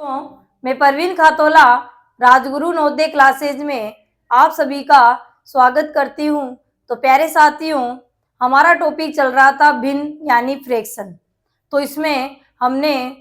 तो मैं परवीन खातोला राजगुरु नवोदय क्लासेज में आप सभी का स्वागत करती हूँ। तो प्यारे साथियों, हमारा टॉपिक चल रहा था भिन्न यानी फ्रैक्शन। तो इसमें हमने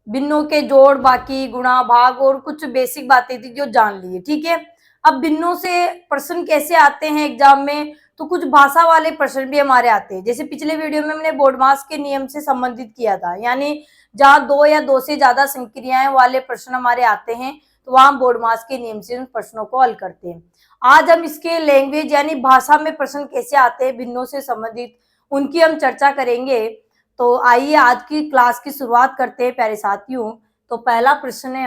भिन्नों के जोड़, बाकी, गुणा, भाग और कुछ बेसिक बातें थी जो जान ली। ठीक है। अब भिन्नों से प्रश्न कैसे आते हैं एग्जाम में, तो कुछ भाषा वाले प्रश्न भी हमारे आते हैं। जैसे पिछले वीडियो में हमने बोडमास के नियम से संबंधित किया था, यानी जहाँ दो या दो से ज्यादा संक्रियाएं वाले प्रश्न हमारे आते हैं तो वहां बोडमास के नियम से उन प्रश्नों को हल करते हैं। आज हम इसके लैंग्वेज यानी भाषा में प्रश्न कैसे आते हैं भिन्नों से संबंधित, उनकी हम चर्चा करेंगे। तो आइए आज की क्लास की शुरुआत करते हैं प्यारे साथियों। तो पहला प्रश्न है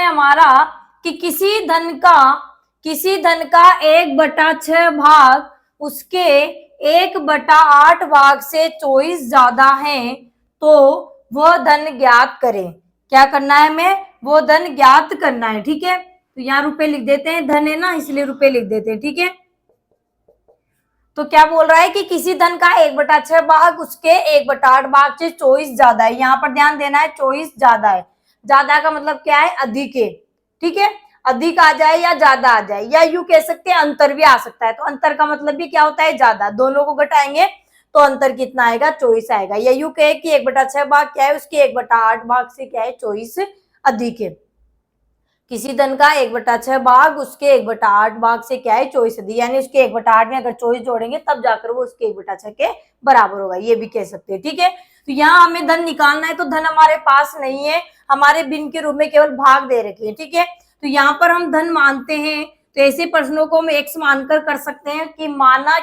हमारा कि किसी धन का 1/6 भाग उसके 1/8 भाग से 24 ज्यादा है तो वह धन ज्ञात करें। क्या करना है हमें? वो धन ज्ञात करना है। ठीक है। तो यहाँ रुपए लिख देते हैं, धन है ना इसलिए रुपए लिख देते हैं। ठीक है। तो क्या बोल रहा है कि किसी धन का 1/6 भाग उसके 1/8 भाग से 24 ज्यादा है। यहाँ पर ध्यान देना है, 24 ज्यादा है। ज्यादा का मतलब क्या है? अधिक है। ठीक है। अधिक आ जाए या ज्यादा आ जाए, या यूं कह सकते हैं अंतर भी आ सकता है। तो अंतर का मतलब भी क्या होता है? ज्यादा। दोनों को घटाएंगे तो अंतर कितना आएगा? 24 आएगा। या यूं कहे कि 1/6 भाग क्या है? उसके 1/8 भाग से क्या है? 24 अधिक है। किसी धन का 1/6 भाग उसके 1/8 भाग से क्या है? 24 अधिक, यानी उसके 1/8 में अगर 24 जोड़ेंगे तब जाकर वो उसके 1/6 के बराबर होगा, ये भी कह सकते हैं। ठीक है। तो यहाँ हमें धन निकालना है, तो धन हमारे पास नहीं है, हमारे भिन्न के रूप में केवल भाग दे रखे हैं। ठीक है। तो यहाँ पर हम धन मानते हैं, तो ऐसे प्रश्नों को हम एक्स मानकर कर सकते हैं कि माना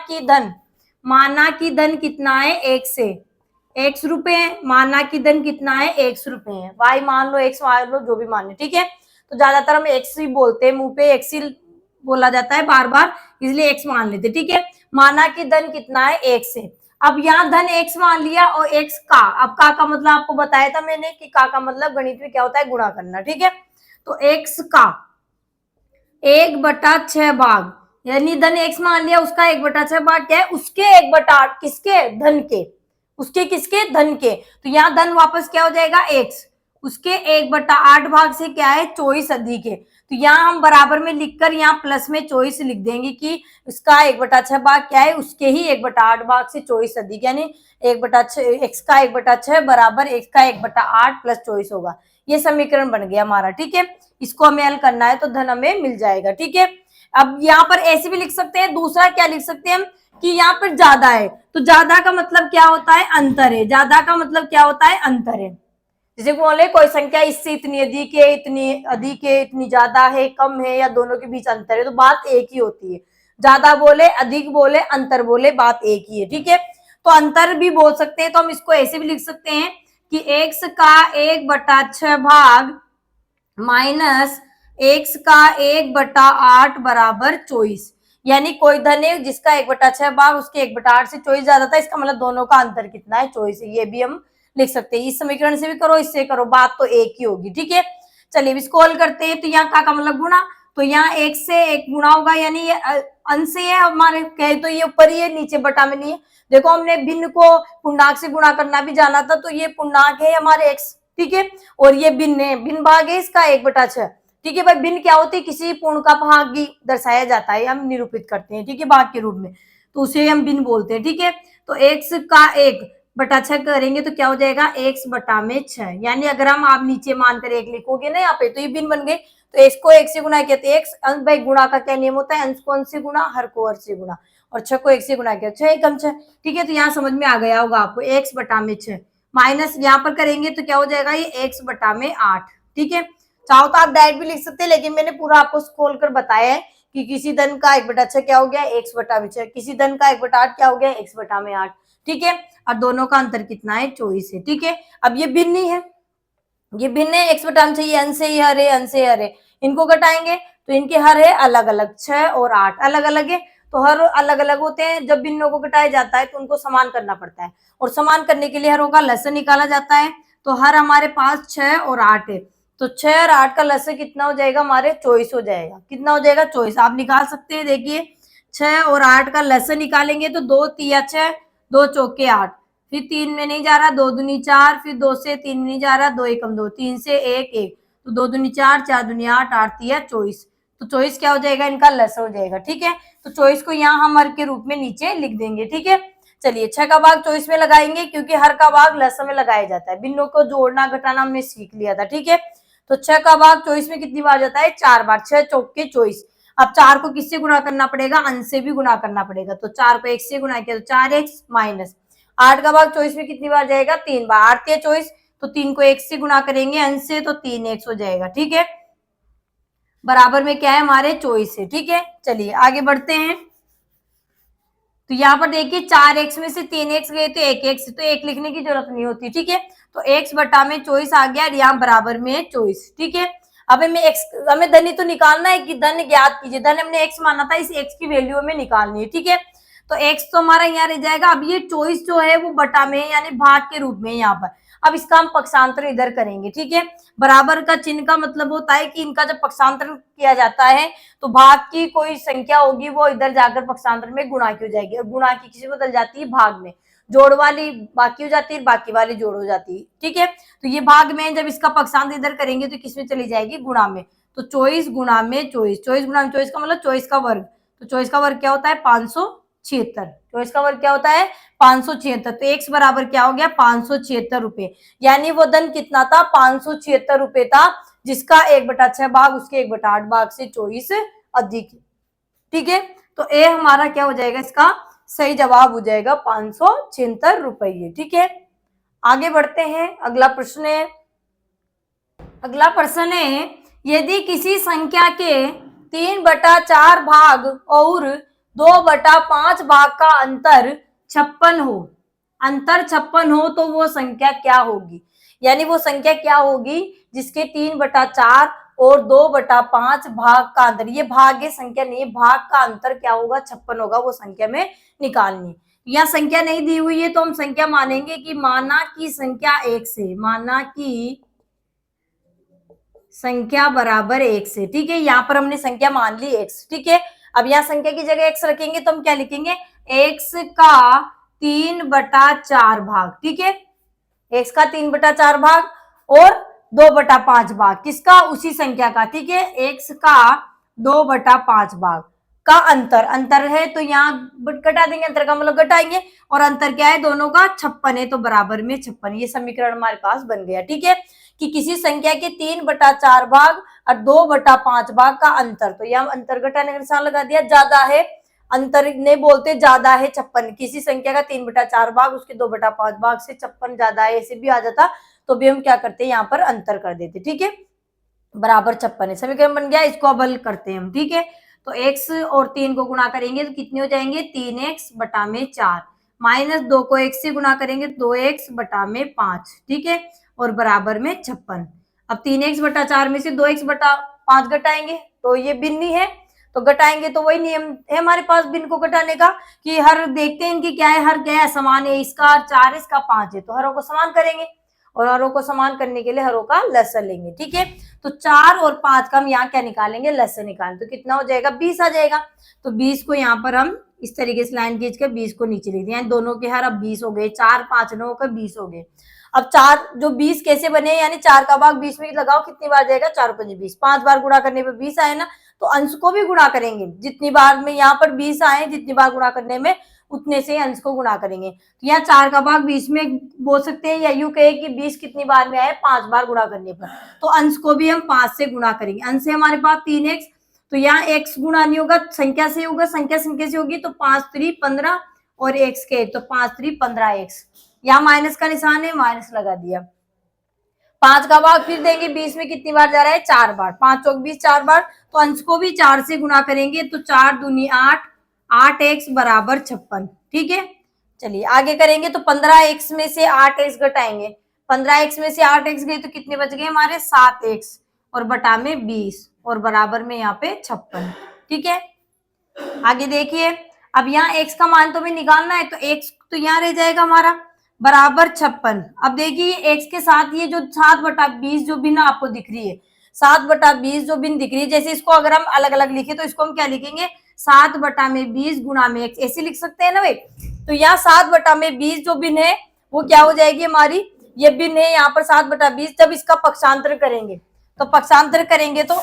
कि धन कितना है? एक्स रुपए है। माना कि धन कितना है? एक्स रुपए है। वाई मान लो, एक्स मान लो, जो भी मान लो। ठीक है। तो ज्यादातर हम एक्स ही बोलते हैं, मुंह पे एक्स ही बोला जाता है बार बार, इसलिए एक्स मान लेते। ठीक है। माना कि धन कितना है? एक्स है। अब यहाँ धन एक्स मान लिया और एक्स का, अब का मतलब आपको बताया था मैंने कि का मतलब गणित में क्या होता है? गुणा करना। ठीक है। तो एक्स का 1/6 भाग, यानी धन एक्स मान लिया, उसका 1/6 भाग क्या है? उसके 1/8 किसके? धन के। उसके किसके? धन के। तो यहाँ धन वापस क्या हो जाएगा? एक्स। उसके 1/8 भाग से क्या है? 24 अधिक है। तो यहाँ हम बराबर में लिखकर यहाँ प्लस में 24 लिख देंगे कि इसका 1/6 भाग क्या है? उसके ही 1/8 भाग से 24 अधिक, यानी 1/6 एक्स का 1/6 बराबर एक्स का 1/8 प्लस 24 होगा। ये समीकरण बन गया हमारा। ठीक है। इसको हमें हल करना है तो धन हमें मिल जाएगा। ठीक है। अब यहाँ पर ऐसे भी लिख सकते हैं, दूसरा क्या लिख सकते हैं हम कि यहाँ पर ज्यादा है, तो ज्यादा का मतलब क्या होता है? अंतर है। ज्यादा का मतलब क्या होता है? अंतर है। जैसे बोले कोई संख्या इससे इतनी अधिक है, इतनी अधिक है, इतनी ज्यादा है, कम है, या दोनों के बीच अंतर है, तो बात एक ही होती है। ज्यादा बोले, अधिक बोले, अंतर बोले, बात एक ही है। ठीक है। तो अंतर भी बोल सकते हैं, तो हम इसको ऐसे भी लिख सकते हैं कि एक्स का 1/6 भाग माइनस एक्स का 1/8 बराबर 24। यानी कोई धन है जिसका 1/6 भाग उसके 1/8 से 24 ज्यादा था, इसका मतलब दोनों का अंतर कितना है? 24 है। ये भी हम लिख सकते हैं। इस समीकरण से भी करो, इससे करो, बात तो एक ही होगी। ठीक है। चलिए इसको हल करते हैं। तो यहाँ का मतलब गुणा, तो यहाँ एक से एक गुणा होगा, यानी ये अंश से है हमारे, कहे तो ये ऊपर ही है, नीचे बटा में नहीं है। देखो हमने भिन्न को पूर्णांक से गुणा करना भी जाना था, तो ये पूर्णांक है हमारे एक्स। ठीक है। और ये भिन्न है, भिन्न भाग है इसका 1/6। ठीक है भाई। भिन्न क्या होती है? किसी पूर्ण का भाग ही दर्शाया जाता है, हम निरूपित करते हैं। ठीक है। भाग के रूप में, तो उसे हम भिन्न बोलते हैं। ठीक है। तो एक्स का 1/6 करेंगे तो क्या हो जाएगा? एक्स बटा में 6, यानी अगर हम आप नीचे मानकर 1 लिखोगे ना यहाँ पे, तो ये भिन्न बन गए। तो एक्स को 1 से गुणा किया तो एक्स, अंश भाई गुणा का क्या नियम होता है? अंश को अंश से गुणा, हर को हर से गुणा, और 6 को 1 से गुणा किया, 6 एकम 6। ठीक है। तो यहाँ समझ में आ गया होगा आपको, एक्स बटा में 6 माइनस यहाँ पर करेंगे तो क्या हो जाएगा? ये एक्स बटा में 8। ठीक है। चाहो तो आप डायरेक्ट भी लिख सकते हैं, लेकिन मैंने पूरा आपको खोल कर बताया है कि किसी धन का 1/6 क्या हो गया? एक्स बटा में 6। किसी धन का 1/8 क्या हो गया? एक्स बटा में 8। ठीक है। और दोनों का अंतर कितना है? 24 है। ठीक है। अब ये भिन्न ही है, ये भिन्न है, एक्स बटा में 6, ये अंश से ही हर है, अंश से हर है, इनको घटाएंगे तो इनके हर है अलग अलग, 6 और 8 अलग अलग है। तो हर अलग अलग होते हैं, जब भिन्नों को घटाया जाता है तो उनको समान करना पड़ता है, और समान करने के लिए हरों का लसन निकाला जाता है। तो हर हमारे पास 6 और 8 है, तो 6 और 8 का लसन कितना हो जाएगा? हमारे 24 हो जाएगा। कितना हो जाएगा? 24 आप निकाल सकते हैं। देखिए 6 और 8 का लसन निकालेंगे तो 2 तिया 6, 2 चौके 8, फिर 3 में नहीं जा रहा, 2 दूनी 4, फिर 2 से 3 नहीं जा रहा, 2 एकम 2, 3 से 1 1, तो 2 दूनी 4, 4 दूनी 8, 8 तिया 24। तो 24 क्या हो जाएगा, इनका लस हो जाएगा। ठीक है, तो 24 को यहाँ हम हर के रूप में नीचे लिख देंगे। ठीक है, चलिए 6 का भाग 24 में लगाएंगे, क्योंकि हर का भाग लस में लगाया जाता है। भिन्नों को जोड़ना घटाना हमने सीख लिया था। ठीक है, तो 6 का भाग 24 में कितनी बार जाता है, 4 बार। 6 चौके 24। अब 4 को किससे गुणा करना पड़ेगा, अंश से भी गुणा करना पड़ेगा। तो 4 को 1 से गुणा किया तो 4x माइनस 8 का भाग 24 में कितनी बार जाएगा, 3 बार। 8 या 24, तो 3 को 1 से गुणा करेंगे अंश से, तो 3x हो जाएगा। ठीक है, बराबर में क्या है हमारे 24 है। ठीक है, चलिए आगे बढ़ते हैं। तो यहाँ पर देखिए 4x में से 3x गए तो 1x, तो 1 लिखने की जरूरत नहीं होती। ठीक है, तो x बटा में 24 आ गया, यहाँ बराबर में 24। ठीक है, अब हमें धन ही तो निकालना है कि धन ज्ञात कीजिए। धन हमने x माना था, इस x की वैल्यू हमें निकालनी है। ठीक है, तो x तो हमारा यहाँ रह जाएगा। अब ये 24 जो है वो बटा में यानी भाग के रूप में यहाँ पर। अब इसका हम पक्षांतर इधर करेंगे। ठीक है, बराबर का चिन्ह का मतलब होता है कि इनका जब पक्षांतर किया जाता है तो भाग की कोई संख्या होगी वो इधर जाकर पक्षांतर में गुणा की हो जाएगी, और गुणा की किसी बदल जाती है भाग में। जोड़ वाली बाकी हो जाती है, बाकी वाली जोड़ हो जाती है। ठीक है, तो ये भाग में, जब इसका पक्षांतर इधर करेंगे तो किसमें चली जाएगी, गुणा में। तो 24 गुणा में 24, 24 गुणा में 24 का मतलब 24 का वर्ग। तो 24 का वर्ग क्या होता है, 576। 24 का वर्ग क्या होता है, 576। तो x बराबर क्या हो गया, 576 रुपए। यानी वो धन कितना था, 576 रुपए था, जिसका 1/6 भाग उसके 1/8 भाग से 24 अधिक। ठीक है, तो ए हमारा क्या हो जाएगा, इसका सही जवाब हो जाएगा 576 रुपये। ठीक है, आगे बढ़ते हैं। अगला प्रश्न है, यदि किसी संख्या के 3/4 भाग और 2/5 भाग का अंतर 56 हो, तो वो संख्या क्या होगी। यानी वो संख्या क्या होगी जिसके 3/4 और 2/5 भाग का अंतर, ये भाग है संख्या नहीं है, भाग का अंतर क्या होगा, 56 होगा। वो संख्या में निकालनी। यहाँ संख्या नहीं दी हुई है तो हम संख्या मानेंगे कि माना की संख्या 1 से, माना की संख्या बराबर 1 से। ठीक है, यहाँ पर हमने संख्या मान ली x। ठीक है, अब यहाँ संख्या की जगह x रखेंगे तो हम क्या लिखेंगे, x का 3/4 भाग। ठीक है, x का 3/4 भाग और 2/5 भाग किसका, उसी संख्या का। ठीक है, x का 2/5 भाग का अंतर है, तो यहाँ घटा देंगे, अंतर का मतलब घटाएंगे, और अंतर क्या है, दोनों का 56 है, तो बराबर में 56। ये समीकरण हमारे पास बन गया। ठीक है, कि किसी संख्या के 3/4 भाग और 2/5 भाग का अंतर, तो यहाँ अंतर घटाने का निशान लगा दिया। ज्यादा है, अंतर नहीं बोलते, ज्यादा है 56। किसी संख्या का 3/4 भाग उसके 2/5 भाग से 56 ज्यादा है, ऐसे भी आ जाता तो भी हम क्या करते हैं, यहाँ पर अंतर कर देते। ठीक है, बराबर 56 है, समीकरण बन गया। इसको अब हल करते हैं हम। ठीक है, तो x और 3 को गुणा करेंगे तो कितने हो जाएंगे, 3x बटा में 4, माइनस 2 को x से गुणा करेंगे 2x बटा में 5। ठीक है, और बराबर में 56। अब 3x बटा 4 में से 2x बटा 5 घटाएंगे तो ये भिन्न है, तो घटाएंगे तो वही नियम है हमारे पास भिन्न को घटाने का, कि हर देखते हैं इनकी क्या है, हर क्या है, समान है, इसका 4 इसका 5 है, तो हरों को समान करेंगे, और हरों को समान करने के लिए हरों का लसर लेंगे। ठीक है, तो 4 और 5 का हम यहाँ क्या निकालेंगे, लसर निकालेंगे, तो कितना हो जाएगा, 20 आ जाएगा। तो 20 को यहाँ पर हम इस तरीके से लाइन खींच कर 20 को नीचे लिख दिया, दोनों के हर अब 20 हो गए, 4 5 9 का 20 हो गए। अब 4 जो 20 कैसे बने, यानी 4 का भाग 20 में लगाओ, कितनी बार जाएगा, 4 5 20, 5 बार गुणा करने पे 20 आए ना, तो अंश को भी गुणा करेंगे, जितनी बार में यहाँ पर 20 आए, जितनी बार गुणा करने में उतने से अंश को गुणा करेंगे। तो यहाँ 4 का भाग 20 में बोल सकते हैं, या यूं कहे कि 20 कितनी बार में आए, 5 बार गुणा करने पर, तो अंश को भी हम 5 से गुणा करेंगे। अंश है हमारे पास 3x, तो यहाँ x गुणा नहीं होगा, संख्या से होगा, संख्या से होगी, तो 5 3 15 और x के, तो 5 3 15x, यहाँ माइनस का निशान है, माइनस लगा दिया। 5 का भाग फिर देंगे, 20 में कितनी बार जा रहा है, 4 बार, 5 चौक 20 4 बार, तो अंश को भी 4 से गुणा करेंगे, तो 4 दूनी 8, 8x बराबर 56। ठीक है, चलिए आगे करेंगे, तो 15x में से 8x घटाएंगे, 15x में से 8x गए तो कितने बच गए हमारे, 7x, और बटा में 20, और बराबर में यहाँ पे 56। ठीक है, आगे देखिए, अब यहाँ x का मान तो हमें निकालना है, तो x तो यहाँ रह जाएगा हमारा बराबर 56। अब देखिए x के साथ ये जो 7/20 जो भिन्न आपको दिख रही है, 7/20 जो भिन्न दिख रही है, जैसे इसको अगर हम अलग अलग लिखे तो इसको हम क्या लिखेंगे, 7/20 गुणा में x, ऐसे लिख सकते हैं ना भाई। तो यहाँ 7/20 जो भिन्न है वो क्या हो जाएगी हमारी, ये भिन्न है यहाँ पर 7/20। जब इसका पक्षांतर करेंगे तो पक्षांतर करेंगे तो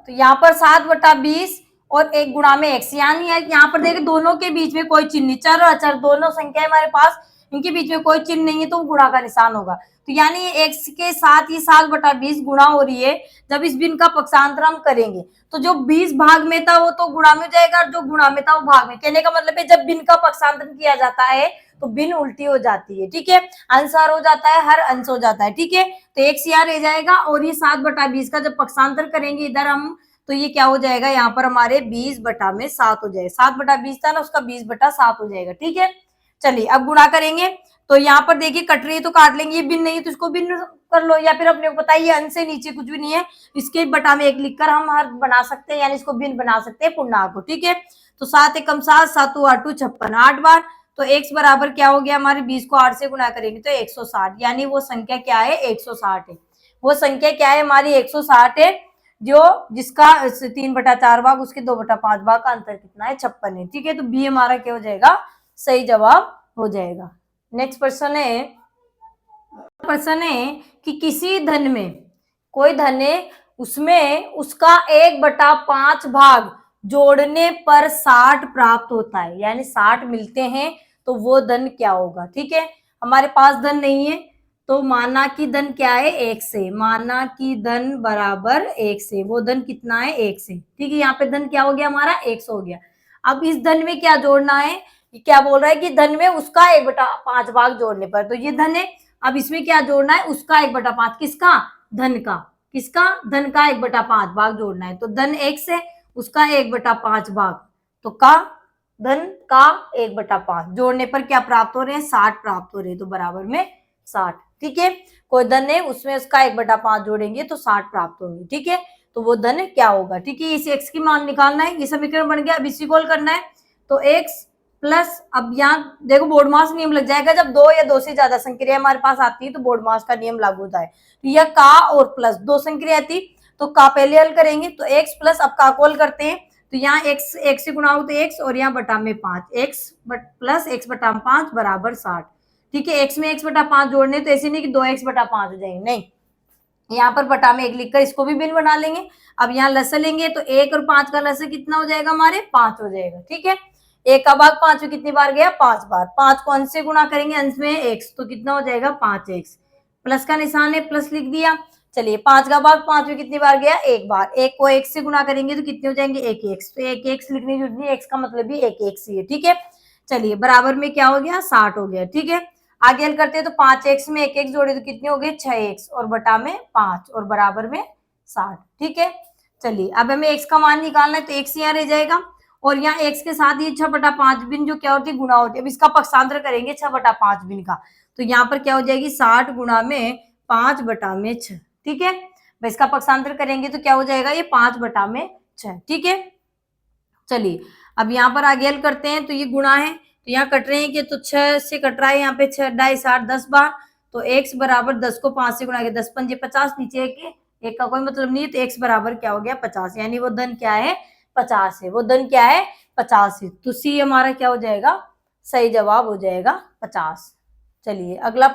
यहाँ पर 7/20 और 1 गुणा में x, यानी यहाँ पर देखिए दोनों के बीच में कोई चिन्ह नहीं, चर और अचर दोनों संख्या हमारे पास, इनके बीच में कोई चिन्ह नहीं है तो गुणा का निशान होगा। तो यानी x के साथ ही 7/20 गुणा हो रही है। जब इस भिन्न का पक्षांतर हम करेंगे तो जो 20 भाग में था वो तो गुणा में हो जाएगा, और जो गुणा में था वो भाग में। कहने का मतलब है जब भिन्न का पक्षांतर किया जाता है तो भिन्न उल्टी हो जाती है, ठीक है, अंशार हो जाता है, हर अंश हो जाता है, ठीक है। तो x यहाँ रह जाएगा और ये 7/20 का जब पक्षांतर करेंगे इधर हम, तो ये क्या हो जाएगा यहाँ पर हमारे 20/7 हो जाएगा। 7/20 था ना, उसका 20/7 हो जाएगा, ठीक है। चलिए अब गुणा करेंगे तो यहाँ पर देखिए कट रही है तो काट लेंगे, ये भिन्न नहीं है तो इसको भिन्न कर लो, या फिर अपने को पता है ये अंश से नीचे कुछ भी नहीं है, इसके बटा में 1 लिखकर हम हर बना सकते हैं, यानी इसको भिन्न बना सकते हैं पूर्णांक को, ठीक है। तो 7 एकम 7, 7 8 56, 8 बार। तो x बराबर क्या हो गया हमारे, 20 को 8 से गुणा करेंगे तो 160, यानी वो संख्या क्या है, 160 है। वो संख्या क्या है हमारी, 160 है, जो जिसका 3/4 भाग, उसके 2/5 भाग का अंतर कितना है, 56 है, ठीक है। तो बी हमारा क्या हो जाएगा, सही जवाब हो जाएगा। नेक्स्ट प्रश्न है कि किसी धन में, कोई धन है उसमें उसका 1/5 भाग जोड़ने पर 60 प्राप्त होता है, यानी 60 मिलते हैं, तो वो धन क्या होगा, ठीक है। हमारे पास धन नहीं है तो माना कि धन क्या है, 1 से, माना कि धन बराबर 1 से, वो धन कितना है, 1 से, ठीक है। यहाँ पे धन क्या हो गया हमारा, 100 हो गया। अब इस धन में क्या जोड़ना है, क्या बोल रहा है कि धन में उसका 1/5 भाग जोड़ने पर, तो ये धन है। अब इसमें क्या जोड़ना है, उसका 1/5, किसका, धन का, किसका, धन का 1/5 भाग जोड़ना है। तो धन 1 से, उसका 1/5 भाग, तो का धन का 1/5 जोड़ने पर क्या प्राप्त हो रहे हैं, 60 प्राप्त हो रहे हैं, तो बराबर में 60, ठीक है। कोई धन है उसमें उसका 1/5 जोड़ेंगे तो 60 प्राप्त होंगे, ठीक है। तो वो धन क्या होगा, ठीक है। इस x की मान निकालना है, ये समीकरण बन गया। अब इसी को करना है तो x प्लस, अब यहाँ देखो बोर्डमास नियम लग जाएगा, जब 2 या 2 से ज्यादा संक्रिया हमारे पास आती है तो बोर्डमास का नियम लागू होता है। तो यह का और प्लस 2 संक्रिया थी तो का पहले हल करेंगे, तो x प्लस, अब का को हल करते हैं तो यहाँ x से गुणा हो तो x, और यहाँ बटा में 5, x प्लस x/5 बराबर 60, ठीक है। x में x/5 जोड़ने तो ऐसे नहीं कि 2x/5 हो जाएंगे, नहीं, यहाँ पर बटा में 1 लिखकर इसको भी भिन्न बना लेंगे। अब यहाँ लसा लेंगे तो 1 और 5 का लसा कितना हो जाएगा हमारे, 5 हो जाएगा, ठीक है। 1 का भाग 5 में कितनी बार गया, 5 बार। 5 को अंश से गुणा करेंगे, अंश में x, तो कितना हो जाएगा 5x, प्लस का निशान है, प्लस लिख दिया। चलिए 5 का भाग 5 में कितनी बार गया, 1 बार। 1 को 1 से गुणा करेंगे तो कितने हो जाएंगे, 1x, तो 1x लिखने की जरूरत नहीं, x का मतलब भी 1x ही है, ठीक है। चलिए बराबर में क्या हो गया, 60 हो गया, ठीक है। आगे हल करते हैं तो 5x में 1x जोड़े तो कितने हो गए, 6x, और बटा में 5, और बराबर में 60, ठीक है। चलिए अब हमें x का मान निकालना है तो x यहाँ रह जाएगा, और यहाँ x के साथ ये 6/5 बिन जो क्या होती है, गुणा होती है। अब इसका पक्षांतर करेंगे 6/5 बिन का, तो यहाँ पर क्या हो जाएगी, 60 गुणा में 5/6, ठीक है। इसका पक्षांतर करेंगे तो क्या हो जाएगा, ये 5/6, ठीक है। चलिए अब यहाँ पर आगे हल करते हैं तो ये गुणा है, तो यहाँ कट रहे हैं कि तो 6 से कट रहा है, यहाँ पे 6 ढाई 60 10 बार, तो x बराबर 10 को 5 से गुणा किया, 10 पंजे 50, नीचे एक का कोई मतलब नहीं है, तो x बराबर क्या हो गया, 50, यानी वो धन क्या है, 50 है, वो धन क्या है, 50 है। तो सी हमारा क्या हो जाएगा, सही जवाब हो जाएगा 50। चलिए अगला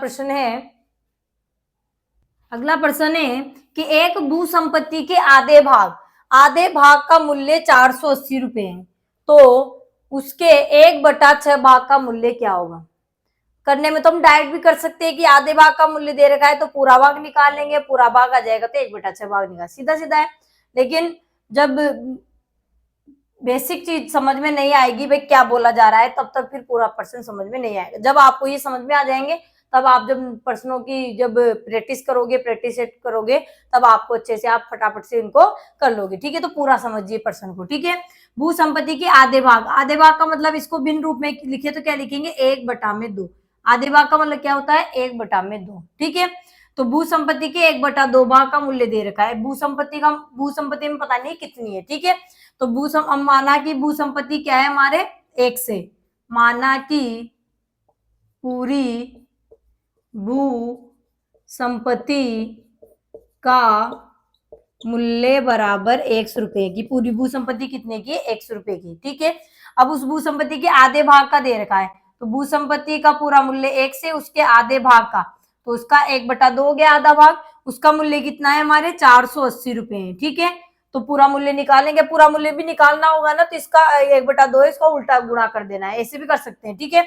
प्रश्न है कि एक भू संपत्ति के आधे भाग का मूल्य 480 रुपए है, तो उसके 1/6 भाग का मूल्य क्या होगा। करने में तो हम डायरेक्ट भी कर सकते हैं कि आधे भाग का मूल्य दे रखा है तो पूरा भाग निकाल लेंगे, पूरा भाग आ जाएगा तो 1/6 भाग निकाल, सीधा सीधा है। लेकिन जब बेसिक चीज समझ में नहीं आएगी, भाई क्या बोला जा रहा है, तब तक फिर पूरा प्रश्न समझ में नहीं आएगा। जब आपको ये समझ में आ जाएंगे तब आप जब प्रश्नों की जब प्रैक्टिस करोगे तब आपको अच्छे से आप फटाफट से इनको कर लोगे, ठीक है। तो पूरा समझिए प्रश्न को, ठीक है। भू संपत्ति के आधे भाग का मतलब इसको भिन्न रूप में लिखे तो क्या लिखेंगे, 1/2। आधे भाग का मतलब क्या होता है, 1/2, ठीक है। तो भू संपत्ति के 1/2 भाग का मूल्य दे रखा है। भू संपत्ति में पता नहीं कितनी है, ठीक है। तो माना कि भू संपत्ति क्या है हमारे, 1 से, माना कि पूरी भू संपत्ति का मूल्य बराबर 100 रुपए की। पूरी भू संपत्ति कितने की, 100 रुपए की, ठीक है। अब उस भू संपत्ति के आधे भाग का दे रखा है, तो भू संपत्ति का पूरा मूल्य 1 से उसके आधे भाग का, तो उसका 1/2 हो गया आधा भाग, उसका मूल्य कितना है हमारे 480 रुपए है। ठीक है, तो पूरा मूल्य निकालेंगे, पूरा मूल्य भी निकालना होगा ना, तो इसका 1/2 है, इसका उल्टा गुणा कर देना है, ऐसे भी कर सकते हैं। ठीक है,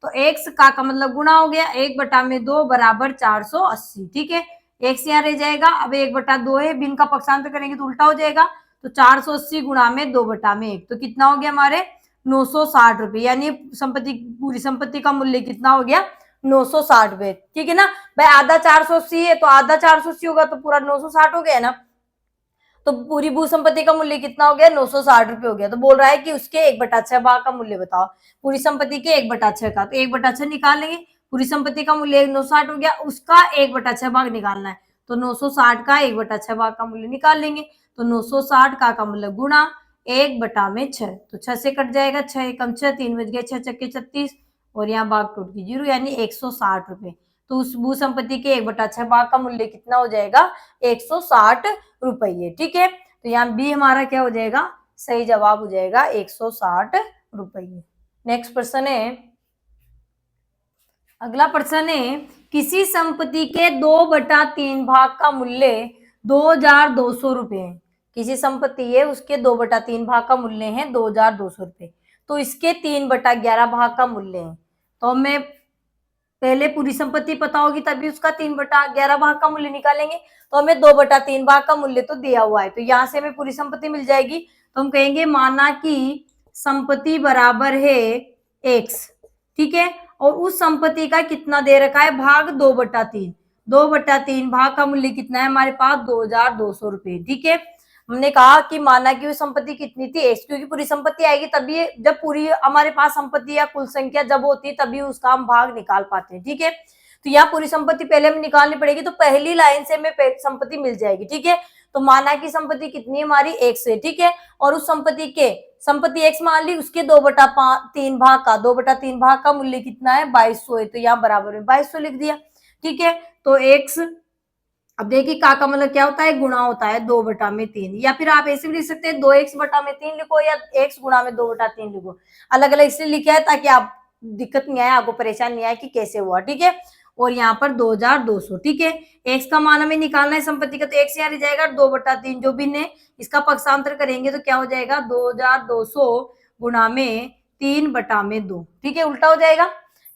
तो x का मतलब गुणा हो गया 1/2 बराबर 480। ठीक है, x यहाँ रह जाएगा, अब 1/2 है, भिन्न का पक्षांतर करेंगे तो उल्टा हो जाएगा, तो 480 गुणा में 2/1, तो कितना हो गया हमारे 960 रुपए, यानी संपत्ति, पूरी संपत्ति का मूल्य कितना हो गया 960 रुपए। ठीक है ना भाई, आधा 480 है तो आधा 480 होगा तो पूरा 960 हो गया ना, तो पूरी भू संपत्ति का मूल्य कितना हो गया 960 रुपए हो गया। तो बोल रहा है कि उसके 1/6 भाग का मूल्य बताओ, पूरी संपत्ति के 1/6 का, तो 1/6 निकाल लेंगे, पूरी संपत्ति का मूल्य 960 हो गया, उसका 1/6 भाग निकालना है, तो 960 का 1/6 भाग का मूल्य निकाल लेंगे, तो 960 का मतलब गुणा 1/6, तो 6 से कट जाएगा, 6 एकम 6, 3 बज गए, 6 छक्के 36, और यहाँ भाग टूट की 0, यानी 160 रुपए। तो उस भू संपत्ति के 1/6 भाग का मूल्य कितना हो जाएगा 160 रुपये। ठीक है, तो यहाँ बी हमारा क्या हो जाएगा, सही जवाब हो जाएगा 160 रुपये। नेक्स्ट प्रश्न है, अगला प्रश्न है, किसी संपत्ति के 2/3 भाग का मूल्य 2200 रुपये है। किसी संपत्ति है उसके 2/3 भाग का मूल्य है 2200 रुपये, तो इसके 3/11 भाग का मूल्य है। तो हमें पहले पूरी संपत्ति पता होगी तभी उसका 3/11 भाग का मूल्य निकालेंगे, तो हमें 2/3 भाग का मूल्य तो दिया हुआ है, तो यहाँ से हमें पूरी संपत्ति मिल जाएगी। तो हम कहेंगे माना कि संपत्ति बराबर है x, ठीक है, और उस संपत्ति का कितना दे रखा है भाग 2/3, 2/3 भाग का मूल्य कितना है हमारे पास 2200 रुपये। ठीक है, हमने कहा कि माना कि वो संपत्ति कितनी थी x, क्योंकि पूरी संपत्ति आएगी तभी, जब पूरी हमारे पास संपत्ति या कुल संख्या जब होती है तभी उसका हम भाग निकाल पाते हैं। ठीक है, तो यहाँ पूरी संपत्ति पहले हमें निकालनी पड़ेगी, तो पहली लाइन से हमें संपत्ति मिल जाएगी। ठीक है, तो माना कि संपत्ति कितनी है हमारी x है। ठीक है, और उस संपत्ति x मान ली, उसके 2/3 भाग का 2/3 भाग का मूल्य कितना है 2200 है, तो यहाँ बराबर में 2200 लिख दिया। ठीक है, तो x, अब देखिए का मतलब क्या होता है गुणा होता है 2/3, या फिर आप ऐसे भी लिख सकते हैं 2x/3 लिखो, या x गुणा में 2/3 लिखो, अलग अलग इसलिए लिखा है ताकि आप दिक्कत नहीं आए, आपको परेशान नहीं आए कि कैसे हुआ। ठीक है, और यहाँ पर 2200। ठीक है, x का मान हमें निकालना है संपत्ति का, तो x यहाँ रह जाएगा 2/3, जो भिन्न है इसका पक्षांतर करेंगे तो क्या हो जाएगा 2200 गुणा में 3/2। ठीक है, उल्टा हो जाएगा।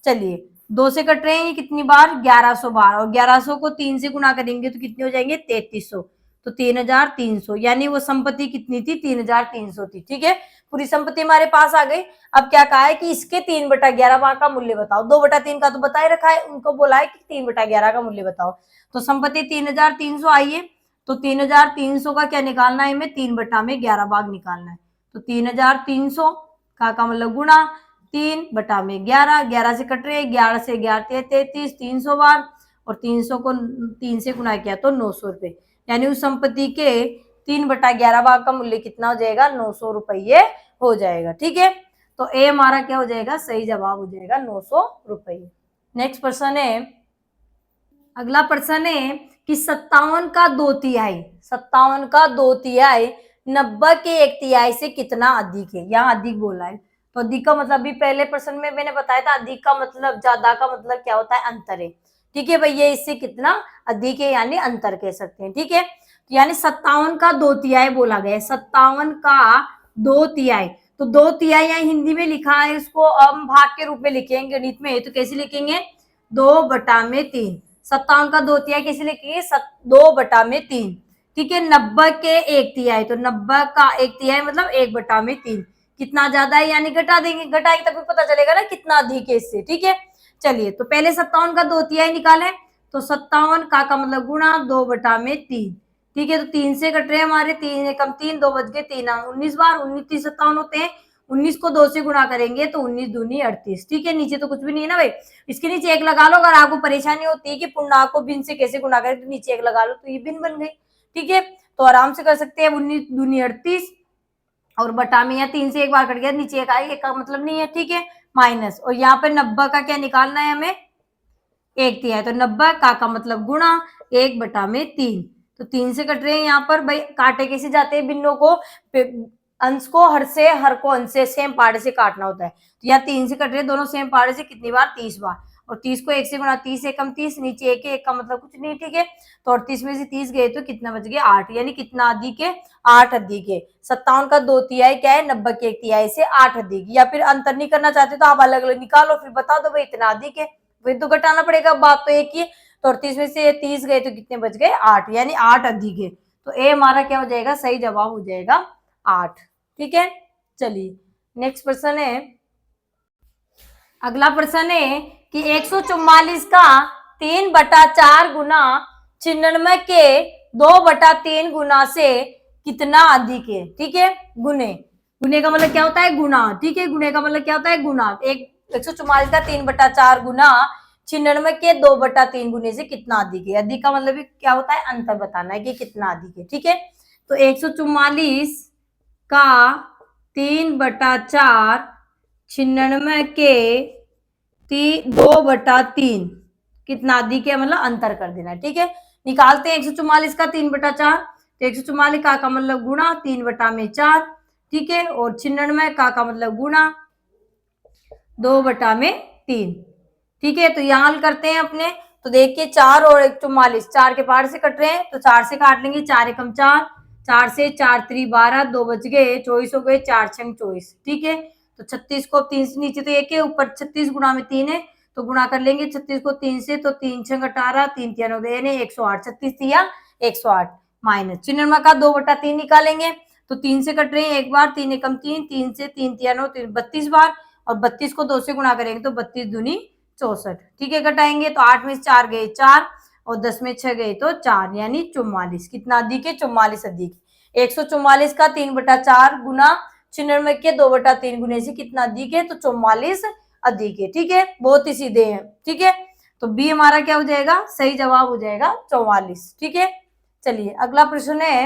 चलिए 2 से कट रहे हैं ये कितनी बार 1100 बार, और 1100 को 3 से गुणा करेंगे तो कितने हो जाएंगे 3300, तो 3300, यानी वो संपत्ति कितनी थी 3300 थी। ठीक है, पूरी संपत्ति हमारे पास आ गई। अब क्या कहा है कि इसके 3/11 भाग का मूल्य बताओ, 2/3 का तो बता ही रखा है, उनको बोला है कि 3/11 का मूल्य बताओ। तो संपत्ति 3300 आई है, तो 3300 का क्या निकालना है हमें 3/11 भाग निकालना है, तो 3300 का मतलब गुणा 3/11, 11 से कट रहे, 11 से 11 33, 300 बार, और 300 को 3 से गुणा किया तो 900 रुपये, यानी उस संपत्ति के 3/11 भाग का मूल्य कितना हो जाएगा 900 रुपये हो जाएगा। ठीक है, तो ए हमारा क्या हो जाएगा सही जवाब हो जाएगा 900 रुपये। नेक्स्ट प्रश्न है, अगला प्रश्न है कि 57 का 2/3, 57 का 2/3 90 के 1/3 से कितना अधिक है। यहाँ अधिक बोला है, तो अधिक का मतलब भी पहले प्रश्न में मैंने बताया था, अधिक का मतलब ज्यादा का मतलब क्या होता है अंतर है। ठीक है भैया, इससे कितना अधिक है यानी अंतर कह सकते हैं। ठीक है, तो यानी 57 का 2/3 बोला गया, 57 का 2/3, तो 2/3 यहाँ हिंदी में लिखा है, इसको हम भाग के रूप में लिखेंगे गणित में, तो कैसे लिखेंगे 2/3। 57 का 2/3 कैसे लिखेंगे 2/3। ठीक है, 90 के 1/3, तो 90 का 1/3 मतलब 1/3, कितना ज्यादा है यानी घटा देंगे, घटाएंगे तभी पता चलेगा ना कितना अधिक है इससे। ठीक है, चलिए तो पहले 57 का 2/3 निकाले, तो 57 का मतलब गुणा 2/3। ठीक है, तो 3 से कट रहे हैं हमारे, 3 एकम 3, 2 बज गए 3 19 बार, 19 3 57 होते हैं, 19 को 2 से गुणा करेंगे तो 19 दूनी 38। ठीक है, नीचे तो कुछ भी नहीं है ना भाई, इसके नीचे 1 लगा लो, अगर आपको परेशानी होती है कि पूर्णांक को भिन्न से कैसे गुणा करें तो नीचे 1 लगा लो, तो ये भिन्न बन गई। ठीक है, तो आराम से कर सकते हैं, 19 दूनी 38, और बटा में यहाँ 3 से 1 बार कट गया, नीचे 1 आएगा, एक का मतलब नहीं है। ठीक है, माइनस, और यहाँ पे 90 का क्या निकालना है हमें 1/3, तो 90 का मतलब गुणा 1/3, तो 3 से कट रहे हैं यहाँ पर भाई, काटे कैसे जाते हैं भिन्नों को, अंश को हर से, हर को अंश से सेम पार्ट से काटना होता है। तो यहाँ 3 से कट रहे दोनों सेम पार्ट से, कितनी बार? 30 बार। और 30 को 1 से गुणा, 30 एकम 30, नीचे एक है, एक का मतलब कुछ नहीं, ठीक है। तो 38 में से 30 गए तो कितना बच गया? 8, यानी कितना अधिक है? 8 अधिक है। 57 का 2 तिहाई क्या है? 90 के 1 तिहाई से 8 अधिक। या फिर अंतर नहीं करना चाहते तो आप अलग अलग निकालो, फिर बता दो भाई इतना अधिक है, फिर तो घटाना पड़ेगा, बात तो एक ही है। तो 38 में से 30 गए तो कितने बच गए? 8, यानी 8 अधिक है। तो ए हमारा क्या हो जाएगा? सही जवाब हो जाएगा 8, ठीक है। चलिए नेक्स्ट प्रश्न है, अगला प्रश्न है कि 144 का 3/4 गुना 96 के 2/3 गुना से कितना अधिक है? ठीक है, गुने, गुने का मतलब क्या होता है? गुना, ठीक है। गुने का मतलब क्या होता है? गुना। 144 का 3/4 गुना 96 के 2/3 गुने से कितना अधिक है? अधिक का मतलब क्या होता है? अंतर बताना है कि कितना अधिक है, ठीक है। तो 144 का 3/4 96 के 2/3 कितना अधिक है? मतलब अंतर कर देना, ठीक है। निकालते हैं 144 का 3/4। तो 144 का मतलब गुणा 3/4, ठीक है। और 96 का मतलब गुणा 2/3, ठीक है। तो यहाँ हल करते हैं अपने। तो देखिए 4 और 144, 4 के पार से कट रहे हैं तो 4 से काट लेंगे, 4 एकम 4, 4 से 4 3 12, 2 बच गए, 24 हो गए, 4 6 24, ठीक है। तो 36 को 3 से नीचे तो 1 है, ऊपर 36 गुणा में 3 है तो गुणा कर लेंगे 36 को 3 से, तो 3 6 18, 3 3 9 108, 36 तिया 108 माइनस 96 का 2/3 निकालेंगे। तो 3 से कट रहे हैं एक बार, 3 एकम 3, 3 से 3 तिया 9, 32 बार। और 32 को 2 से गुणा करेंगे तो 32 दूनी 64, ठीक है। घटाएंगे तो 8 में 4 गए 4 और 10 में 6 गए तो 4, यानी 44। कितना अधिक है? 44 अधिक। 144 का 3/4 गुना 96 के 2/3 गुने से कितना अधिक है? तो 44 अधिक है, ठीक है। बहुत ही सीधे हैं, ठीक है। तो बी हमारा क्या हो जाएगा? सही जवाब हो जाएगा 44, ठीक है। चलिए अगला प्रश्न है,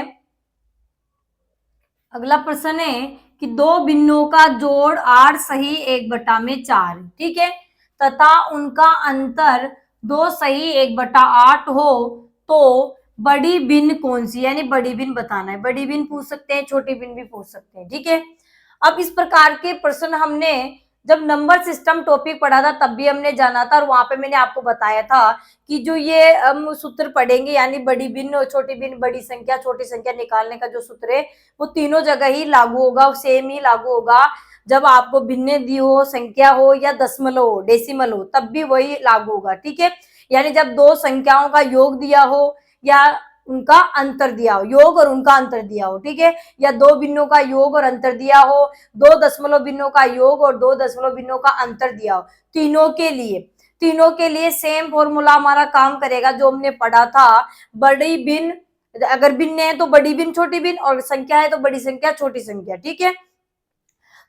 अगला प्रश्न है कि दो भिन्नों का जोड़ 8 सही 1/4, ठीक है, तथा उनका अंतर 2 सही 1/8 हो तो बड़ी भिन्न कौन सी? यानी बड़ी भिन्न बताना है। बड़ी भिन्न पूछ सकते हैं, छोटी भिन्न भी पूछ सकते हैं, ठीक है। अब इस प्रकार के प्रश्न हमने जब नंबर सिस्टम टॉपिक पढ़ा था तब भी हमने जाना था, और वहां पे मैंने आपको बताया था कि जो ये हम सूत्र पढ़ेंगे, यानी बड़ी भिन्न और छोटी भिन्न, बड़ी संख्या छोटी संख्या निकालने का जो सूत्र है वो तीनों जगह ही लागू होगा, सेम ही लागू होगा। जब आपको भिन्न दी हो, संख्या हो या दशमलव हो, डेसिमल हो, तब भी वही लागू होगा, ठीक है। यानी जब दो संख्याओं का योग दिया हो या उनका अंतर दिया हो, योग और उनका अंतर दिया हो, ठीक है, या दो भिन्नों का योग और अंतर दिया हो, दो दशमलव भिन्नों का योग और दो दशमलव भिन्नों का अंतर दिया हो, तीनों के लिए सेम फॉर्मूला हमारा काम करेगा जो हमने पढ़ा था। बड़ी भिन्न, अगर भिन्न है तो बड़ी भिन्न छोटी भिन्न, और संख्या है तो बड़ी संख्या छोटी संख्या, ठीक है।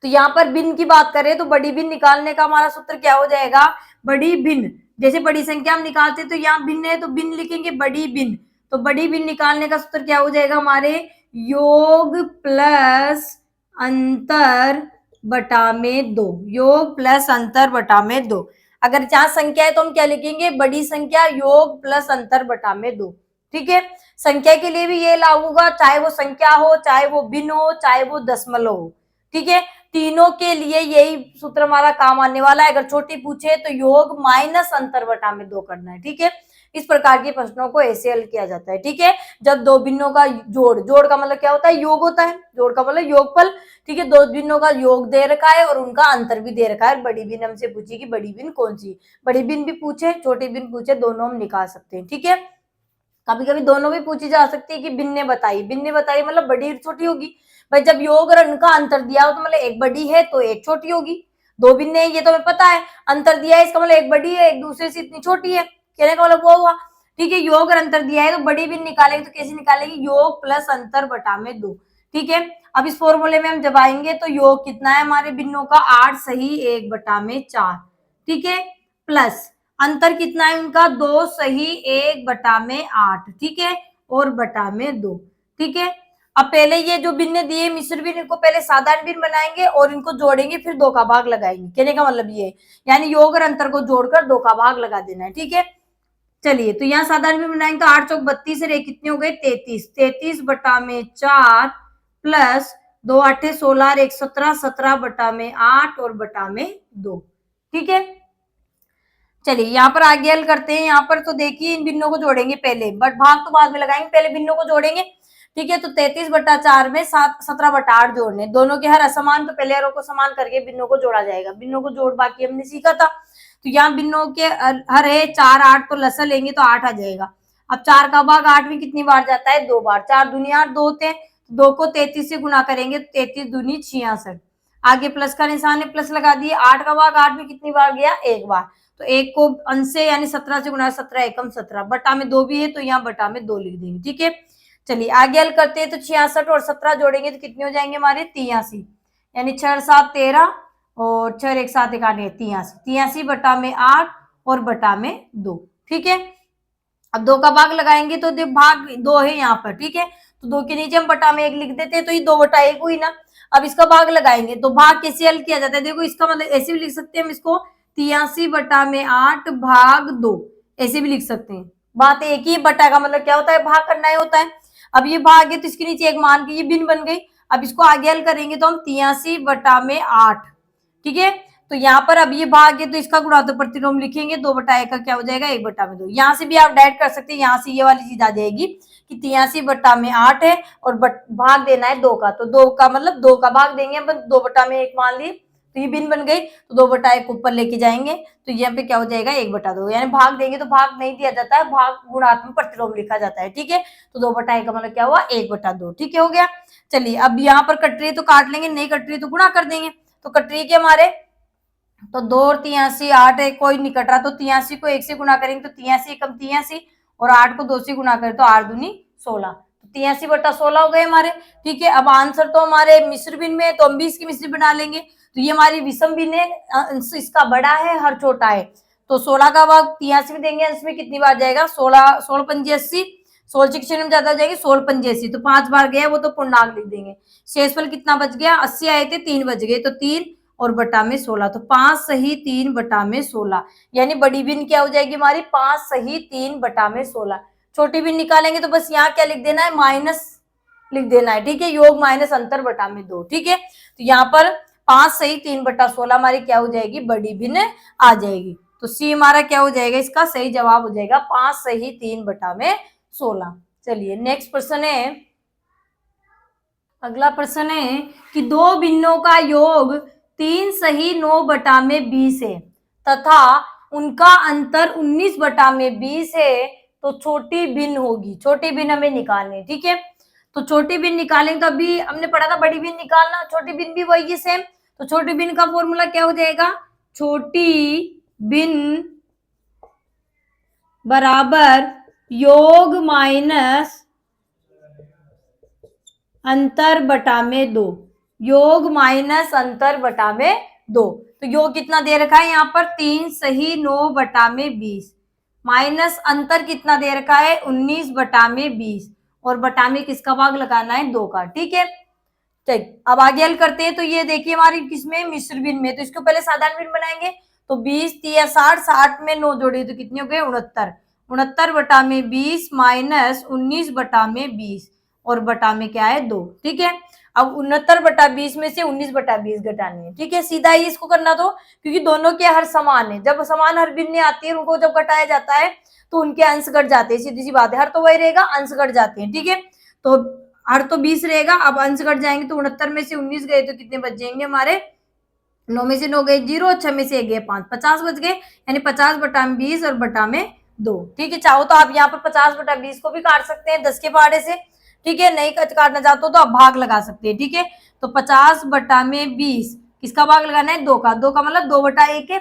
तो यहाँ पर भिन्न की बात करें तो बड़ी भिन्न निकालने का हमारा सूत्र क्या हो जाएगा? बड़ी भिन्न, जैसे बड़ी संख्या हम निकालते तो यहाँ भिन्न है तो भिन्न लिखेंगे, बड़ी भिन्न। तो बड़ी भिन्न निकालने का सूत्र क्या हो जाएगा हमारे? योग प्लस अंतर बटा में 2, योग प्लस अंतर बटा में 2। अगर जहां संख्या है तो हम क्या लिखेंगे? बड़ी संख्या योग प्लस अंतर बटा में 2, ठीक है। संख्या के लिए भी ये लागू होगा, चाहे वो संख्या हो, चाहे वो भिन्न हो, चाहे वो दशमलव हो, ठीक है। तीनों के लिए यही सूत्र हमारा काम आने वाला है। अगर छोटी पूछे तो योग माइनस अंतर बटा में 2 करना है, ठीक है। इस प्रकार के प्रश्नों को ऐसे हल किया जाता है, ठीक है। जब दो भिन्नों का जोड़, जोड़ का मतलब क्या होता है? योग होता है, जोड़ का मतलब योगफल, ठीक है। दो भिन्नों का योग दे रखा है और उनका अंतर भी दे रखा है। बड़ी भिन्न हमसे पूछी कि बड़ी भिन्न कौन सी? बड़ी भिन्न भी पूछे, छोटी भिन्न पूछे, दोनों हम निकाल सकते हैं, ठीक है। कभी कभी दोनों भी पूछी जा सकती है कि भिन्न बताइए मतलब बड़ी छोटी होगी। भाई जब योग और उनका अंतर दिया हो तो मतलब एक बड़ी है तो एक छोटी होगी। दो भिन्न है ये तो हमें पता है, अंतर दिया है इसका मतलब एक बड़ी है एक दूसरे से इतनी छोटी है, कहने का मतलब वो हुआ, ठीक है। योग और अंतर दिया है तो बड़ी भिन्न निकालेंगे तो कैसे निकालेंगे? योग प्लस अंतर बटा में 2, ठीक है। अब इस फॉर्मूले में हम जब आएंगे तो योग कितना है हमारे भिन्नों का? 8 सही 1/4, ठीक है, प्लस अंतर कितना है उनका? 2 सही 1/8, ठीक है, और बटा में 2, ठीक है। अब पहले ये जो भिन्न दिए मिश्र भिन्न, इनको पहले साधारण भिन्न बनाएंगे और इनको जोड़ेंगे, फिर 2 का भाग लगाएंगे, कहने का मतलब ये है, यानी योग और अंतर को जोड़कर 2 का भाग लगा देना है, ठीक है। चलिए तो यहाँ साधारण भिन्न बनाएंगे तो 8 चौक 32 से कितने हो गए? 33, 33/4 प्लस 2 8 16 और 1 17, 17 बटा में 8 और बटा में 2। ठीक है, चलिए यहाँ पर आगे हल करते हैं। यहाँ पर तो देखिए इन भिन्नों को जोड़ेंगे पहले, बट भाग तो बाद में लगाएंगे, पहले भिन्नों को जोड़ेंगे। ठीक है, तो 33 बटा 4 में 17 बटा 8 जोड़ने, दोनों के हर असमान, तो पहले हरों को समान करके भिन्नों को जोड़ा जाएगा। भिन्नों को जोड़ बाकी हमने सीखा था। तो यहाँ भिन्नों के हर है 4 8, तो लसा लेंगे तो 8 आ जाएगा। अब 4 का भाग 8 में कितनी बार जाता है? 2 बार। 4 दूनी 8, 2 होते हैं, 2 को 33 से गुना करेंगे तो 33 दूनी 66। आगे प्लस का निशान है, प्लस लगा दिए। 8 का भाग 8 में कितनी बार गया? 1 बार। तो 1 को अंश से यानी 17 से गुना, 17 एकम 17, बटा में 2 भी है तो यहाँ बटा में 2 लिख देंगे। ठीक है, चलिए आगे हल करते हैं। तो 66 और 17 जोड़ेंगे तो कितने हो जाएंगे हमारे? 83, यानी 6 7 13 और 6 1 7 1 8 83, 83 बटा में 8 और बटा में 2। ठीक है, अब 2 का भाग लगाएंगे तो भाग 2 है यहाँ पर। ठीक है, तो 2 के नीचे हम बटा में 1 लिख देते हैं, तो ये 2 बटा 1 हुई ना। अब इसका भाग लगाएंगे तो भाग कैसे हल किया जाता है? देखो इसका मतलब ऐसे भी लिख सकते हैं हम इसको, 83 बटा में 8 भाग 2, ऐसे भी लिख सकते हैं। बात एक ही, बटा का मतलब क्या होता है? भाग करना ही होता है। अब ये भाग है तो इसके नीचे एक मान के ये भिन्न बन गई। अब इसको आगे हल करेंगे तो हम 83 बटा में 8। ठीक है, तो यहाँ पर अब ये भाग है तो इसका गुणा तो प्रतिलोम लिखेंगे, 2 बटा 1 का क्या हो जाएगा? 1 बटा में 2। यहाँ से भी आप डायरेक्ट कर सकते हैं, यहाँ से ये वाली चीज आ जाएगी कि 83 बटा में 8 है और भाग देना है 2 का, तो 2 का मतलब 2 का भाग देंगे, 2 बटा में 1 मान लिए तो ये भिन्न बन गई, तो 2 बटा 1 ऊपर लेके जाएंगे तो यहाँ पे क्या हो जाएगा? 1 बटा 2। यानी भाग देंगे तो भाग नहीं दिया जाता है, भाग गुणात्मक प्रतिलोम लिखा जाता है। ठीक है, तो 2 बटा 1 का मतलब क्या हुआ? 1 बटा 2। ठीक है, हो गया। चलिए अब यहाँ पर कट रही है तो काट लेंगे, नहीं कट रही है तो गुणा कर देंगे। तो कट रही है कि हमारे तो 2 और 83 8 है, कोई नहीं कट रहा, तो 83 को 1 से गुणा करेंगे तो 83 कम 83 और 8 को 2 से गुणा करें तो 8 दूनी 16, तो 83 बटा 16 हो गए हमारे। ठीक है, अब आंसर तो हमारे मिश्र भिन्न में है तो हम भी इसकी मिश्र बना लेंगे। तो ये हमारी विषम भिन्न है, इसका बड़ा है हर छोटा है, तो 16 का भाग 83 में देंगे, अंश में कितनी बार जाएगा? 16 16 पंजे 80, 16 के क्षण में ज्यादा हो जाएगी, 16 पंजे 80, तो 5 बार गया वो तो पूर्णांक लिख देंगे। शेषफल कितना बच गया? 80 आए थे, 3 बच गए, तो 3 और बटा में 16, तो 5 सही 3 बटा में 16, यानी बड़ी भिन्न क्या हो जाएगी हमारी? 5 सही 3 बटा में 16। छोटी भिन्न निकालेंगे तो बस यहाँ क्या लिख देना है? माइनस लिख देना है। ठीक है, योग माइनस अंतर बटा में 2। ठीक है, तो यहाँ पर 5 सही 3 बटा 16 हमारी क्या हो जाएगी? बड़ी भिन्न आ जाएगी। तो सी हमारा क्या हो जाएगा? इसका सही जवाब हो जाएगा 5 सही 3 बटा में 16। चलिए नेक्स्ट प्रश्न है, अगला प्रश्न है कि दो भिन्नों का योग 3 सही 9 बटा में 20 है तथा उनका अंतर 19 बटा में 20 है, तो छोटी भिन्न होगी। छोटी भिन्न हमें निकालनी है। ठीक है, तो छोटी भिन्न निकालेंगे तो अभी हमने पढ़ा था बड़ी भिन्न निकालना, छोटी भिन्न भी वही है सेम। तो छोटी भिन्न का फॉर्मूला क्या हो जाएगा? छोटी भिन्न बराबर योग माइनस अंतर बटा में 2, योग माइनस अंतर बटा में 2। तो योग कितना दे रखा है यहाँ पर? 3 सही 9 बटा में 20, माइनस अंतर कितना दे रखा है? 19 बटा में 20, और बटा में किसका भाग लगाना है? 2 का। ठीक है, ठीक, अब आगे हल करते हैं। तो ये देखिए हमारी किसमें? मिश्र भिन्न में। तो इसको पहले साधारण भिन्न बनाएंगे, तो 20 3 60, 60 में 9 जोड़े तो कितने हो गए? 69, 69 बटा में 20 माइनस 19 बटा में 20 और बटा में क्या है? 2। ठीक है, अब 69 बटा 20 में से 19 बटा 20 घटानी है। ठीक है, सीधा ही इसको करना तो, क्योंकि दोनों के हर समान है, जब समान हर भिन्न आती है उनको जब घटाया जाता है तो उनके अंश घट जाते हैं, सीधी सी बात है। हर तो वही रहेगा, अंश घट जाते हैं। ठीक है, तो हर तो 20 रहेगा, अब अंश घट जाएंगे तो 69 में से 19 गए तो कितने बच जाएंगे हमारे? 9 में से 9 गए 0, 6 में से 1 गए 5, 50 बच गए, यानी 50 बटा में 20 और बटा में 2। ठीक है, चाहो तो आप यहाँ पर 50 बटा 20 को भी काट सकते हैं 10 के पहाड़े से। ठीक है, नहीं काटना चाहते हो तो आप भाग लगा सकते हैं। ठीक है, तो 50 बटा में 20 किसका भाग लगाना है? 2 का। 2 का मतलब 2 बटा 1 है,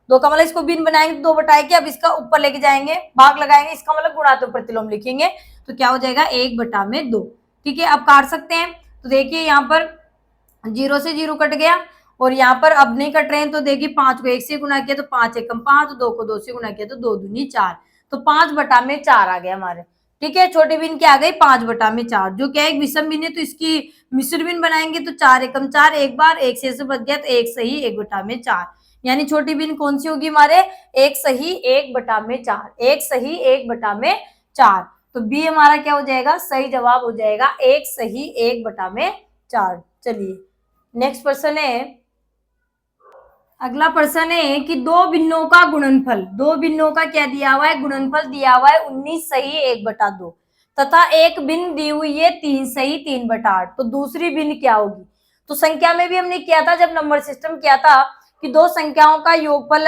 2 का मतलब इसको भिन्न बनाएंगे तो 2 बटा 1 है। अब इसका ऊपर लेके जाएंगे, भाग लगाएंगे, इसका मतलब गुणात्मक प्रतिलोम लिखेंगे तो क्या हो जाएगा? 1 बटा में 2। ठीक है, अब काट सकते हैं। तो देखिए यहाँ पर 0 से 0 कट गया, और यहाँ पर अब नहीं कट रहे हैं तो देखिए 5 को 1 से गुना किया तो 5 एकम 5, 2 को 2 से गुना किया तो 2 दूनी 4, तो 5 बटा में 4 आ गया हमारे। ठीक है, छोटी भिन्न क्या आ गई? 5 बटा में 4, जो क्या है? विषम भिन्न है, तो इसकी मिश्र भिन्न बनाएंगे तो 4 एकम 4, एक बार 1 से बच गया तो 1 सही 1 बटा में 4, यानी छोटी भिन्न कौन सी होगी हमारे? 1 सही 1 बटा में 4, 1 सही 1 बटा में 4। तो बी हमारा क्या हो जाएगा? सही जवाब हो जाएगा 1 सही 1 बटा में 4। चलिए नेक्स्ट प्रश्न है, अगला प्रश्न है कि दो भिन्नों का गुणनफल, दो भिन्नों का क्या दिया हुआ है, गुणनफल दिया हुआ है 19 सही 1/2 तथा एक भिन्न दी हुई है 3 सही 3/8। तो दूसरी भिन्न क्या होगी? तो संख्या में भी हमने किया था जब नंबर सिस्टम किया था कि दो संख्याओं का योगफल,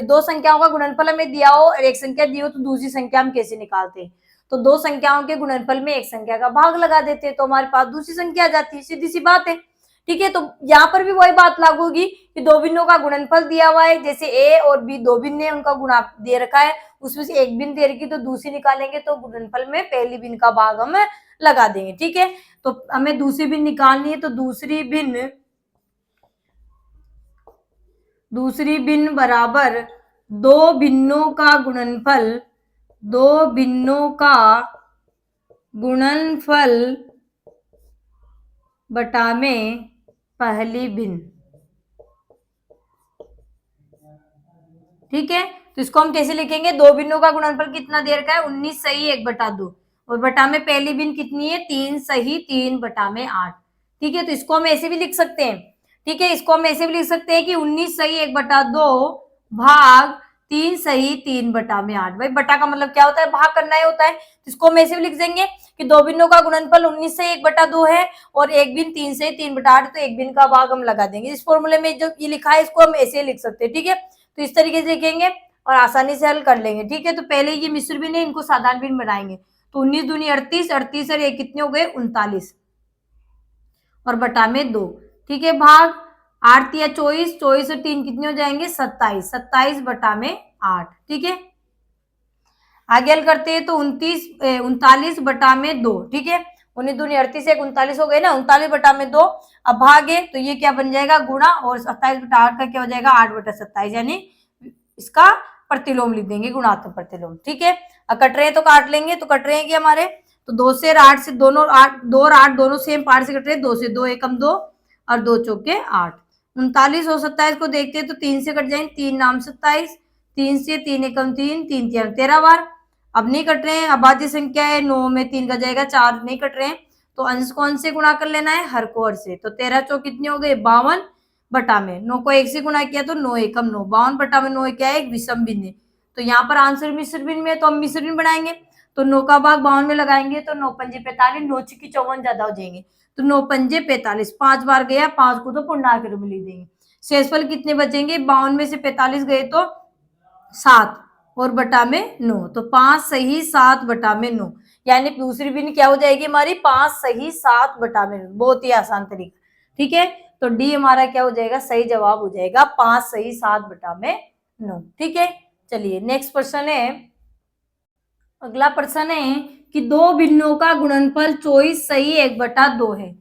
दो संख्याओं का गुणनफल हमें दिया हो और एक संख्या दी हो तो दूसरी संख्या हम कैसे निकालते हैं? तो दो संख्याओं के गुणनफल में एक संख्या का भाग लगा देते हैं तो हमारे पास दूसरी संख्या आ जाती है, सीधी सी बात है। ठीक है, तो यहाँ पर भी वही बात लागू होगी कि दो भिन्नों का गुणनफल दिया हुआ है, जैसे ए और बी दो भिन्न है, उनका गुणा दे रखा है, उसमें से एक भिन्न दे रखी तो दूसरी निकालेंगे तो गुणनफल में पहली भिन्न का भाग हम लगा देंगे। ठीक है, तो हमें दूसरी भिन्न निकालनी है, तो दूसरी भिन्न बराबर दो भिन्नों का गुणनफल, दो भिन्नों का गुणनफल बटा में पहली भिन्न। ठीक है, तो इसको हम कैसे लिखेंगे, दो भिन्नों का गुणनफल कितना दे रखा है 19 सही 1/2 और बटा में पहली भिन्न कितनी है 3 सही 3/8। ठीक है, तो इसको हम ऐसे भी लिख सकते हैं। ठीक है, इसको हम ऐसे भी लिख सकते हैं कि 19 सही 1/2 भाग 3 सही 3/8। भाई बटा का मतलब क्या होता है, भाग करना ही होता है। इसको हम ऐसे भी लिख देंगे कि दो भिन्नों का गुणनफल 19 सही 1/2 है और एक भिन्न 3 सही 3/8, तो एक भिन्न का भाग हम लगा देंगे। इस फॉर्मूले में जो ये लिखा है इसको हम ऐसे लिख सकते हैं। ठीक है, तो इस तरीके से लिखेंगे और आसानी से हल कर लेंगे। ठीक है, तो पहले ये मिश्र भिन्न है, इनको साधारण भिन्न बनाएंगे। तो 19 दूनी 38, 38 और ये कितने हो गए 39 और बटा में 2। ठीक है, भाग 8 या 24, 24 और 3 कितने हो जाएंगे 27, 27 बटा में 8। ठीक है, आगे हल करते हैं तो 39 बटा में 2। ठीक है, 19 दूनी 38 एक 39 हो गए ना, 39 बटा में 2। अब भागे तो ये क्या बन जाएगा गुणा, और 27 बटा 8 का क्या हो जाएगा 8/27, यानी इसका प्रतिलोम लिख देंगे, गुणात्मक प्रतिलोम। ठीक है, अब कट रहे हैं तो काट लेंगे, तो कट रहे हैं कि हमारे तो 2 से 8 से दोनों 8 2 और 8 दोनों सेम पार्ट से कट रहे हैं, 2 से 2 एकम 2 और 2 चौके 8। 39 और 27 को देखते हैं तो 3 से कट जाएंगे, 3 नाम 27, 3 से 3 एकम 3, 3 3 13 बार। अब नहीं कट रहे हैं, अभाज्य संख्या है 9 में 3 का जाएगा 4, नहीं कट रहे हैं तो अंश कौन से गुणा कर लेना है, हर को हर से। तो 13 चौक कितने हो गए 52 बटा में 9 को 1 से गुणा किया तो 9 एकम 9, 52 बटा में 9 क्या है एक विषम भिन्न। तो यहाँ पर आंसर मिश्र भिन्न में है तो हम मिश्र भिन्न बनाएंगे, तो 9 का भाग 52 में लगाएंगे तो 9 पंजे 45, 9 की 54 ज्यादा हो जाएंगे तो 9 पंजे 45, 5 बार गया, 5 को तो पूर्णांक के रूप में लिख देंगे। शेषफल कितने बचेंगे, 52 में से 45 गए तो 7 और बटा में 9, तो 5 सही 7 बटा में 9, यानी दूसरी भिन्न क्या हो जाएगी हमारी 5 सही 7 बटा में 9। बहुत ही आसान तरीका। ठीक है, तो डी हमारा क्या हो जाएगा, सही जवाब हो जाएगा 5 सही 7 बटा में 9। ठीक है, चलिए नेक्स्ट प्रश्न है, अगला प्रश्न है कि दो भिन्नों का गुणनफल 24 सही 1/2 है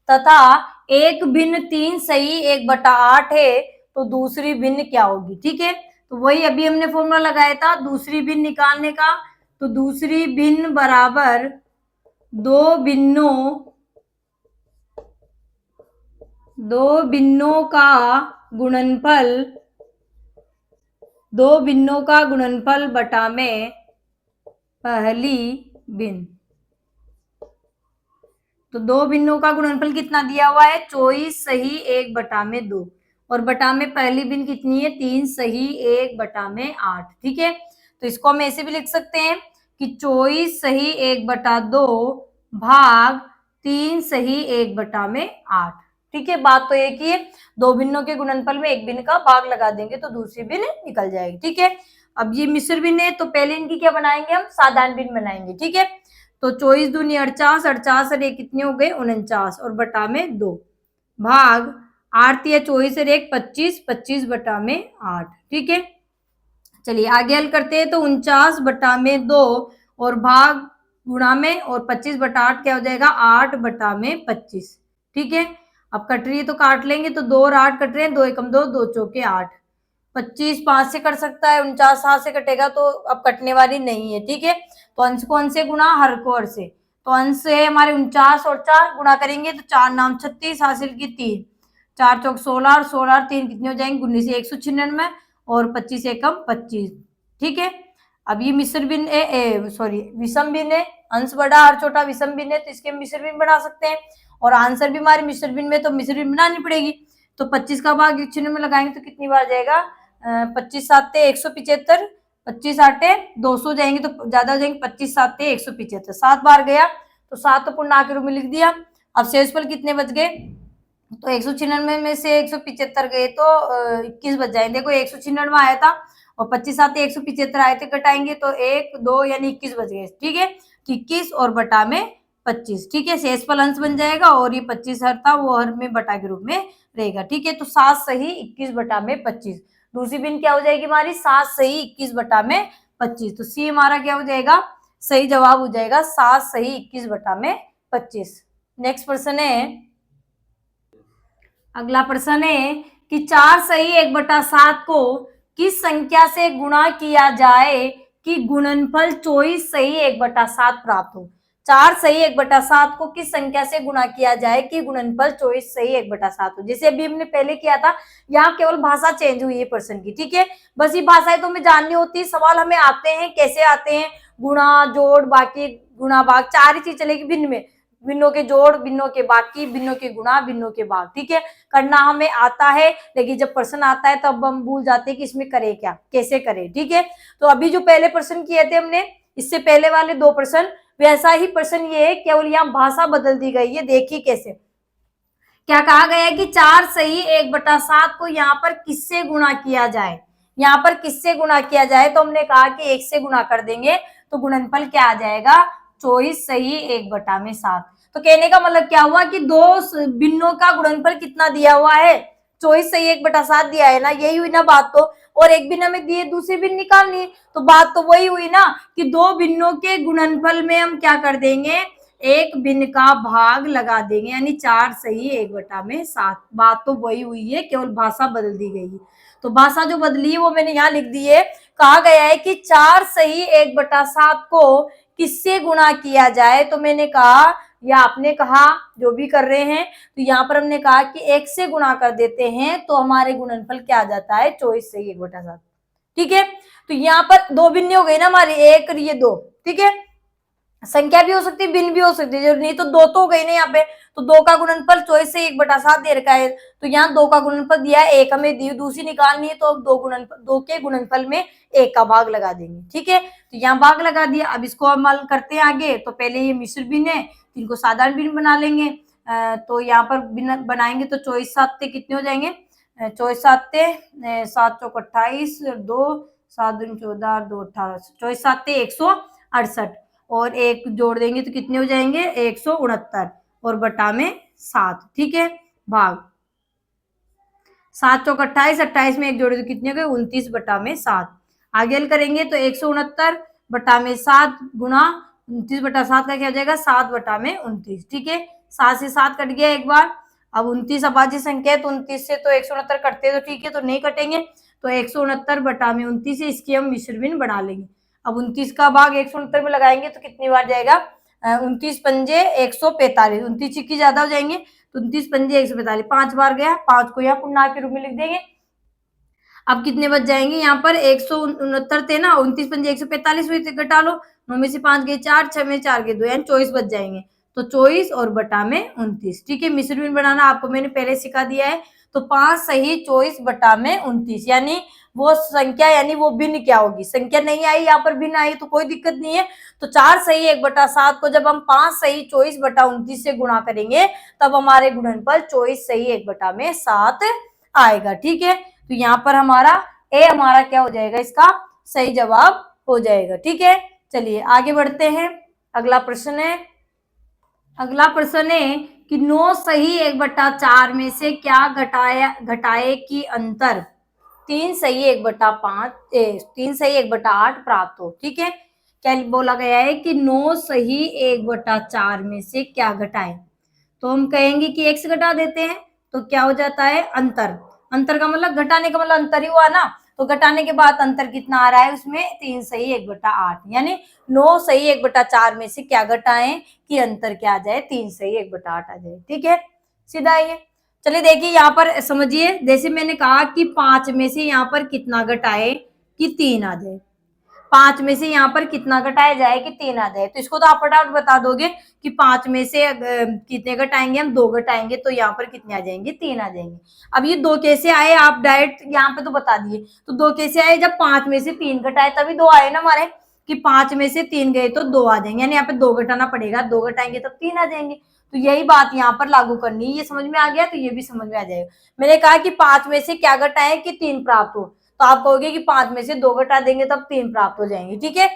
तथा एक भिन्न 3 सही 1/8 है, तो दूसरी भिन्न क्या होगी। ठीक है, तो वही अभी हमने फॉर्मूला लगाया था दूसरी भिन्न निकालने का, तो दूसरी भिन्न बराबर दो भिन्नों का गुणनफल बटा में पहली भिन्न। तो दो भिन्नों का गुणनफल कितना दिया हुआ है 24 सही 1/2 और बटा में पहली भिन्न कितनी है 3 सही 1/8। ठीक है, तो इसको हम ऐसे भी लिख सकते हैं कि 24 सही 1/2 भाग 3 सही 1/8। ठीक है, बात तो एक ही है, दो भिन्नों के गुणनफल में एक भिन्न का भाग लगा देंगे तो दूसरी भिन्न निकल जाएगी। ठीक है, अब ये मिश्र भिन्न है तो पहले इनकी क्या बनाएंगे हम, साधारण भिन्न बनाएंगे। ठीक है, तो 24 दूनी 48, 48 और एक कितने हो गए 49 और बटा में 2 भाग 8 या 24 और एक 25, 25 बटा में 8। ठीक है, चलिए आगे हल करते हैं तो 49 बटा में 2 और भाग गुणा में और 25 बटा 8 क्या हो जाएगा 8 बटा में 25। ठीक है, अब कट रही है तो काट लेंगे, तो 2 और 8 कट रहे हैं, 2 एकम 2, 2 चौके 8, 25 5 से कट सकता है, 49 7 से कटेगा तो अब कटने वाली नहीं है। ठीक है, तो अंश को अंश से गुणा, हर को हर से, तो अंश से हमारे 49 और 4 गुणा करेंगे तो 4 नाम 36 हासिल की 3, 4 चौक 16 और 16 और 3 कितने हो जाएंगे 19 196 और 25 एकम 25। ठीक है, अब ये मिश्र भिन्न विषम भिन्न है, अंश बड़ा हर छोटा विषम भिन्न है तो इसके मिश्र भिन्न बना सकते हैं और आंसर भी हमारे मिश्र भिन्न में, तो मिश्र भिन्न बनानी पड़ेगी। तो 25 का भाग एक चिन्ह में लगाएंगे तो कितनी बार जाएगा, 25 साते 175, 25 आटे 200 जाएंगे तो ज्यादा हो जाएंगे, 25 साते 175, 7 बार गया तो 7 तो पूर्णांक के रूप में लिख दिया। अब शेषफल कितने बच गए, तो 196 में से 175 गए तो 21 बच जाएंगे। देखो 196 आया था और 25 साते 175 आए थे, घटाएंगे तो 1 2 यानी 21 बच गए। ठीक है, 21 और बटा में 25। ठीक है, शेषफल अंश बन जाएगा और ये 25 हर था वो हर में बटा के रूप में रहेगा। ठीक है, तो 7 सही 21 बटा में 25। दूसरी भिन्न क्या हो जाएगी हमारी, 7 सही 21 बटा में 25। तो सी हमारा क्या हो जाएगा, सही जवाब हो जाएगा 7 सही 21 बटा में 25। नेक्स्ट प्रश्न है, अगला प्रश्न है कि 4 सही 1/7 को किस संख्या से गुणा किया जाए कि गुणनफल 24 सही 1/7 प्राप्त हो। 4 सही 1/7 को किस संख्या से गुणा किया जाए कि गुणनफल 24 सही 1/7 हो। जैसे अभी हमने पहले किया था, यहाँ केवल भाषा चेंज हुई है प्रश्न की। ठीक है, बस ये भाषाएं तो हमें जाननी होती है, सवाल हमें आते हैं कैसे आते हैं, गुणा जोड़ बाकी गुणा भाग, 4 ही चीज चलेगी भिन्न में, भिन्नों के जोड़, भिन्नों के बाकी, भिन्नों के गुणा, भिन्नों के भाग। ठीक है, करना हमें आता है, लेकिन जब प्रश्न आता है तब हम भूल जाते हैं कि इसमें करें क्या, कैसे करें। ठीक है, तो अभी जो पहले प्रश्न किए थे हमने, इससे पहले वाले 2 प्रश्न, वैसा ही प्रश्न ये है, केवल यहाँ भाषा बदल दी गई है। देखिए कैसे, क्या कहा गया है कि 4 सही 1/7 को यहाँ पर किससे गुणा किया जाए। यहाँ पर किससे गुणा किया जाए, तो हमने कहा कि 1 से गुणा कर देंगे तो गुणनफल क्या आ जाएगा, 24 सही 1/7। तो कहने का मतलब क्या हुआ कि 2 भिन्नों का गुणनफल कितना दिया हुआ है, 24 सही 1/7 दिया है ना, यही हुई ना बात। तो और एक भिन्न हमें दिए, दूसरी भिन्न निकालनी है, तो बात तो वही हुई ना कि 2 भिन्नों के गुणनफल में हम क्या कर देंगे, एक भिन्न का भाग लगा देंगे, यानी 4 सही 1/7। बात तो वही हुई है, केवल भाषा बदल दी गई है। तो भाषा जो बदली है वो मैंने यहाँ लिख दी है। कहा गया है कि 4 सही 1/7 को किससे गुणा किया जाए, तो मैंने कहा या आपने कहा, जो भी कर रहे हैं, तो यहाँ पर हमने कहा कि 1 से गुणा कर देते हैं तो हमारे गुणनफल क्या आ जाता है, 24 सही 1/7। ठीक है, तो यहाँ पर 2 भिन्न हो गई ना हमारी, 1 और ये 2। ठीक है, संख्या भी हो सकती है, भिन्न भी हो सकती है, नहीं तो 2 तो हो गई ना यहाँ पे, तो 2 का गुणनफल 24 से 1/7 दे रखा है, तो यहाँ 2 का गुणनफल दिया है, 1 हमें दी, दूसरी निकालनी है, तो अब 2 के गुणनफल में 1 का भाग लगा देंगे। ठीक है, तो यहाँ भाग लगा दिया। अब इसको हम हल करते हैं आगे। तो पहले ये मिश्र भिन्न है, इनको साधारण भिन्न बना लेंगे। तो यहाँ पर भिन्न बनाएंगे तो 24 साते कितने हो जाएंगे, 24 साते 7 चौक 28, 2 7 दूनी 14, 2 18, 24 साते 168 और 1 जोड़ देंगे तो कितने हो जाएंगे, 169 और बटा में 7। ठीक है, भाग 7 चौक 28, 28 में 1 जोड़े तो कितने हो गए, 29 बटा में 7। आगे हल करेंगे तो 169 बटा में 7 गुणा 29/7 का क्या हो जाएगा, 7 बटा में 29। ठीक है, 7 से 7 कट गया एक बार। अब 29 अभाज्य संख्या है, तो 29 से तो 169 कटते तो ठीक है, तो नहीं कटेंगे, तो 169 बटा में 29 है, इसकी हम मिश्र भिन्न बना लेंगे। अब 29 का भाग 169 में लगाएंगे तो कितनी बार जाएगा, 29 पंजे 145, 29 की ज्यादा हो जाएंगे, तो 29 पंजे 145, 5 बार गया, 5 को यहाँ पूर्णांक के रूप में लिख देंगे। अब कितने बच जाएंगे, यहाँ पर 169 थे ना, 29 पंजे 145 हुए थे, घटा लो, 9 में से 5 गए 4, 6 में 4 गए 2, यानी 24 बच जाएंगे, तो 24 और बटा में 29। ठीक है, मिश्र भिन्न बनाना आपको मैंने पहले सिखा दिया है। तो 5 सही 24 बटा में 29, यानी वो संख्या, यानी वो भिन्न क्या होगी, संख्या नहीं आई यहाँ पर, भिन्न आई तो कोई दिक्कत नहीं है। तो 4 सही 1/7 को जब हम 5 सही 24 बटा 29 से गुणा करेंगे तब हमारे गुणनफल 24 सही 1/7 आएगा। ठीक है, तो यहाँ पर हमारा ए हमारा क्या हो जाएगा, इसका सही जवाब हो जाएगा। ठीक है, चलिए आगे बढ़ते हैं। अगला प्रश्न है कि 9 सही 1/4 में से क्या घटाए कि अंतर 3 सही 1/5 3 सही 1/8 प्राप्त हो। ठीक है, क्या बोला गया है कि 9 सही 1/4 में से क्या घटाए, तो हम कहेंगे कि x घटा देते हैं, तो क्या हो जाता है, अंतर। अंतर का मतलब घटाने का मतलब अंतर ही हुआ ना, तो घटाने के बाद अंतर कितना आ रहा है उसमें, 3 सही 1/8, यानी 9 सही 1/4 में से क्या घटाएं कि अंतर क्या आ जाए, 3 सही 1/8 आ जाए। ठीक है, सीधा ये। चलिए देखिए यहाँ पर समझिए, जैसे मैंने कहा कि 5 में से यहाँ पर कितना घटाए कि 3 आ जाए। 5 में से यहाँ पर कितना घटाया जाए कि 3 आ जाए। तो इसको तो आप फटाफट बता दोगे कि 5 में से कितने घटाएंगे हम, 2 घटाएंगे तो यहाँ पर कितने आ जाएंगे, 3 आ जाएंगे। अब ये 2 कैसे आए, आप डायरेक्ट यहाँ पे तो बता दिए। तो 2 कैसे आए, जब 5 में से 3 घटाए तभी 2 आए ना हमारे, कि 5 में से 3 गए तो 2 आ जाएंगे, यानी यहाँ पे 2 घटाना पड़ेगा, 2 घटाएंगे तब 3 आ जाएंगे। तो यही बात यहाँ पर लागू करनी है। ये समझ में आ गया, तो ये भी समझ में आ जाएगा। मैंने कहा कि 5 में से क्या घटाएं कि 3 प्राप्त हो, तो आप कहोगे कि 5 में से 2 घटा देंगे तब 3 प्राप्त हो जाएंगे। ठीक है,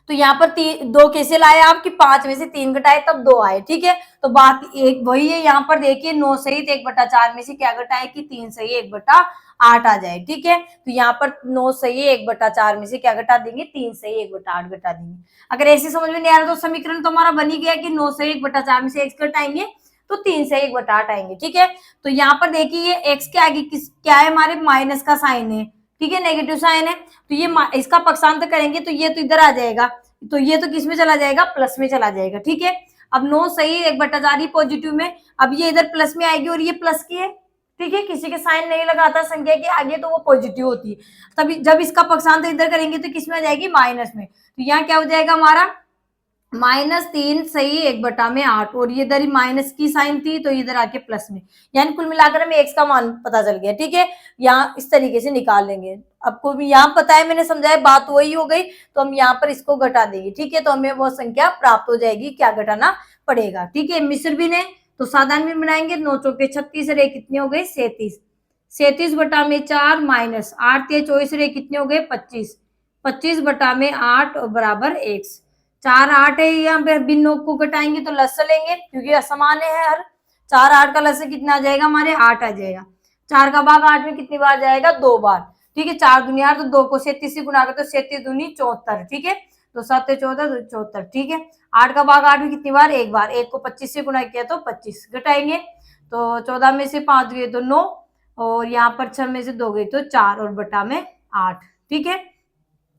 तो यहाँ पर 2 कैसे लाए आप कि 5 में से 3 घटाए तब 2 आए। ठीक है, तो बात एक वही है। यहाँ पर देखिए 9 सहित 1/4 में से क्या घटाए कि 3 सही 1/8 आ जाए। ठीक है, तो यहाँ पर 9 सही 1/4 में से क्या घटा देंगे, 3 सही 1/8 घटा देंगे। अगर ऐसे समझ में नहीं आ रहा तो समीकरण तो हमारा बन ही गया कि 9 सही 1/4 में से x घटाएंगे तो 3 से 1/8 आएंगे। ठीक है, तो यहाँ पर देखिए ये x के आगे क्या है, हमारे माइनस का साइन है। ठीक है, नेगेटिव साइन है, तो ये इसका पक्षांतर करेंगे तो ये तो इधर आ जाएगा, तो ये तो किस में चला जाएगा, प्लस में चला जाएगा। ठीक है, अब 9 सही 1/4 पॉजिटिव में, अब ये इधर प्लस में आएगी और ये प्लस की है। ठीक है, किसी के साइन नहीं लगाता संख्या के आगे तो वो पॉजिटिव होती है, तभी जब इसका पक्षांतर इधर करेंगे तो किस में आ जाएगी, माइनस में। तो यहाँ क्या हो जाएगा हमारा -3 सही 1/8, और ये इधर माइनस की साइन थी तो इधर आके प्लस में, यानी कुल मिलाकर हमें x का मान पता चल गया। ठीक है, यहाँ इस तरीके से निकाल लेंगे। आपको भी यहाँ पता है, मैंने समझाया, बात वही हो गई, तो हम यहाँ पर इसको घटा देंगे। ठीक है, तो हमें वो संख्या प्राप्त हो जाएगी, क्या घटाना पड़ेगा। ठीक है, मिश्र भी ने तो साधारण भी बनाएंगे, 9 चौके 36 रे कितने हो गए 37, 37/4 माइनस 8 × 24 रे कितने हो गए 25, 25/8 बराबर x। 4 8 है, यहाँ पे भिन्नों को घटाएंगे तो लस लेंगे क्योंकि असमान है हर। 4 8 का लस कितना आ जाएगा हमारे 8 आ जाएगा। 4 का भाग 8 में कितनी बार जाएगा, 2 बार। ठीक है, 4 दूनी 8 तो 2 को 37 से गुना करते तो 37 दूनी 74। ठीक है, तो 7 14 74। ठीक है, 8 का भाग 8 में कितनी बार, 1 बार। 1 को 25 से गुना किया तो 25 घटाएंगे, तो 14 में से 5 गए तो 9, और यहाँ पर 6 में से 2 गए तो 4 और बटा में 8। ठीक है,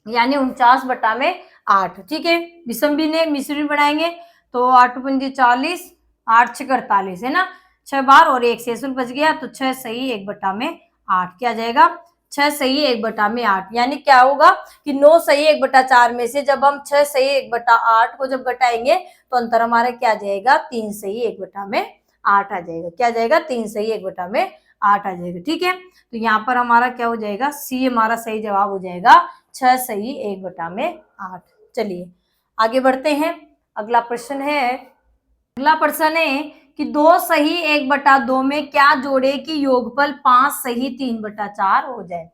यानी 49/8। ठीक है, विषम भी ने मिश्र भी बनाएंगे तो 8 पंजे 40, 8 6 48 है ना, 6 बार और 1 शेषुल बच गया, तो 6 सही 1/8 क्या जाएगा, 6 सही 1/8। यानी क्या होगा कि 9 सही 1/4 में से जब हम 6 सही 1/8 को जब घटाएंगे तो अंतर हमारा क्या जाएगा, 3 सही 1/8 आ जाएगा। क्या जाएगा, 3 सही 1/8 आ जाएगा। ठीक है, तो यहाँ पर हमारा क्या हो जाएगा, सी हमारा सही जवाब हो जाएगा, 6 सही 1/8। चलिए आगे बढ़ते हैं। अगला प्रश्न है कि 2 सही 1/2 में क्या जोड़े कि योगफल 5 सही 3/4 हो जाए।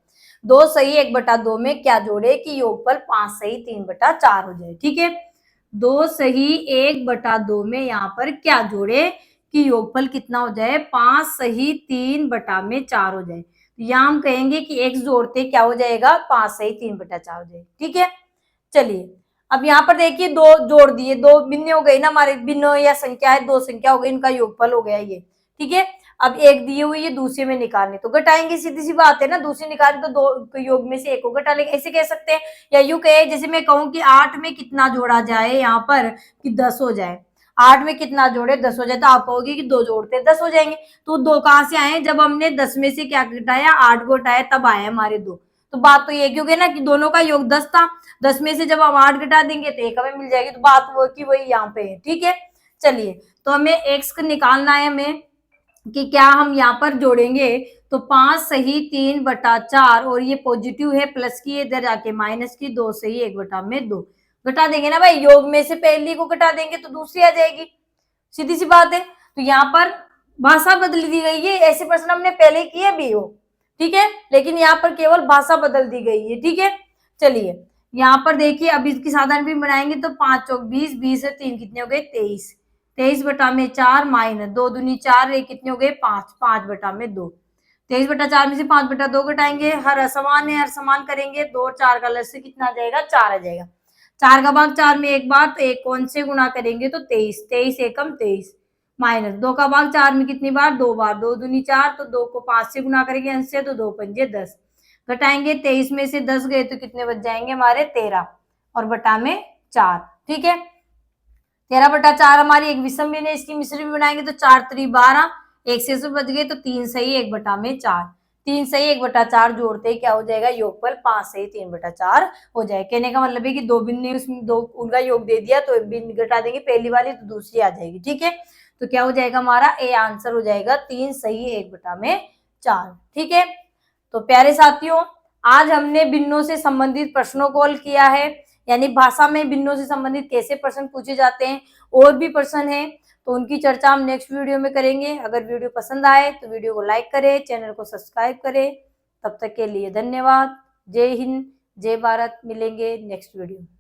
2 सही 1/2 में क्या जोड़े कि योगफल 5 सही 3/4 हो जाए। ठीक है, 2 सही 1/2 में यहाँ पर क्या जोड़े कि योगफल कितना हो जाए, 5 सही 3/4 हो जाए। यहाँ हम कहेंगे कि x जोड़ते क्या हो जाएगा, 5 सही 3/4 हो जाएगा। ठीक है, चलिए अब यहाँ पर देखिए 2 जोड़ दिए, 2 भिन्न हो गई ना हमारे, भिन्न या संख्या है, 2 संख्या हो गई, इनका योगफल हो गया ये। ठीक है, अब एक दिए हुई है दूसरे में निकालनी तो घटाएंगे, सीधी सी बात है ना, दूसरी निकालनी तो 2 योग में से एक को घटा लेंगे, ऐसे कह सकते हैं। या यूं कहे, जैसे मैं कहूँ कि 8 में कितना जोड़ा जाए यहाँ पर कि 10 हो जाए, 8 में कितना जोड़े 10 हो जाए, तो आप कहोगे कि 2 जोड़ते 10 हो जाएंगे। तो 2 कहाँ से आए, जब हमने 10 में से क्या घटाया, 8 को घटाया तब आए हमारे 2। तो बात तो ये क्योंकि ना कि दोनों का योग 10 था, 10 में से जब हम 8 घटा देंगे तो 1 हमें मिल जाएगी, तो बात वो की वही यहाँ पे है। ठीक है, चलिए तो हमें x को निकालना है हमें कि क्या हम यहाँ पर जोड़ेंगे, तो 5 सही 3/4 और ये पॉजिटिव है प्लस की, इधर जाके माइनस की, 2 सही 1/2 घटा देंगे ना भाई, योग में से पहली को घटा देंगे तो दूसरी आ जाएगी, सीधी सी बात है। तो यहाँ पर भाषा बदल दी गई है, ऐसे प्रश्न हमने पहले किए भी हो। ठीक है, लेकिन यहाँ पर केवल भाषा बदल दी गई है। ठीक है, चलिए यहाँ पर देखिए अब इसकी साधारण भी बनाएंगे तो 5 चौक 20, 20 से 3 कितने हो गए 23, 23/4 माइनस 2 दूनी 4, ये कितने हो गए 5, 5/2, 23/4 में से 5/2 घटाएंगे, हर असमान है, हर समान करेंगे, 2 और 4 का लस से कितना आ जाएगा, 4 आ जाएगा। 4 का भाग 4 में एक बार, तो एक कौन से गुना करेंगे तो 23, 23 एकम 23 माइनस 2 का भाग 4 में कितनी बार, 2 बार, 2 दूनी 4, तो 2 को 5 से गुना करेंगे अंश से, तो 2 पंजे 10 घटाएंगे, 23 में से 10 गए तो कितने बच जाएंगे हमारे 13 और बटा में 4। ठीक है, 13/4 हमारी एक विषम भी है, इसकी मिश्र भी बनाएंगे तो 4 3 12, एक शेष बच गए तो 3 सही 1/4, 3 सही 1/4 जोड़ते ही क्या हो जाएगा योगफल 5 सही 3/4 हो जाए। कहने का मतलब है कि दो भिन्न ने उसमें दो उनका योग दे दिया तो भिन्न घटा देंगे, पहली वाली तो दूसरी आ जाएगी। ठीक है, तो क्या हो जाएगा हमारा ए आंसर हो जाएगा 3 सही 1/4। ठीक है, तो प्यारे साथियों आज हमने भिन्नों से संबंधित प्रश्नों को हल किया है, यानी भाषा में भिन्नों से संबंधित कैसे प्रश्न पूछे जाते हैं। और भी प्रश्न हैं तो उनकी चर्चा हम नेक्स्ट वीडियो में करेंगे। अगर वीडियो पसंद आए तो वीडियो को लाइक करें, चैनल को सब्सक्राइब करें। तब तक के लिए धन्यवाद। जय हिंद, जय भारत। मिलेंगे नेक्स्ट वीडियो।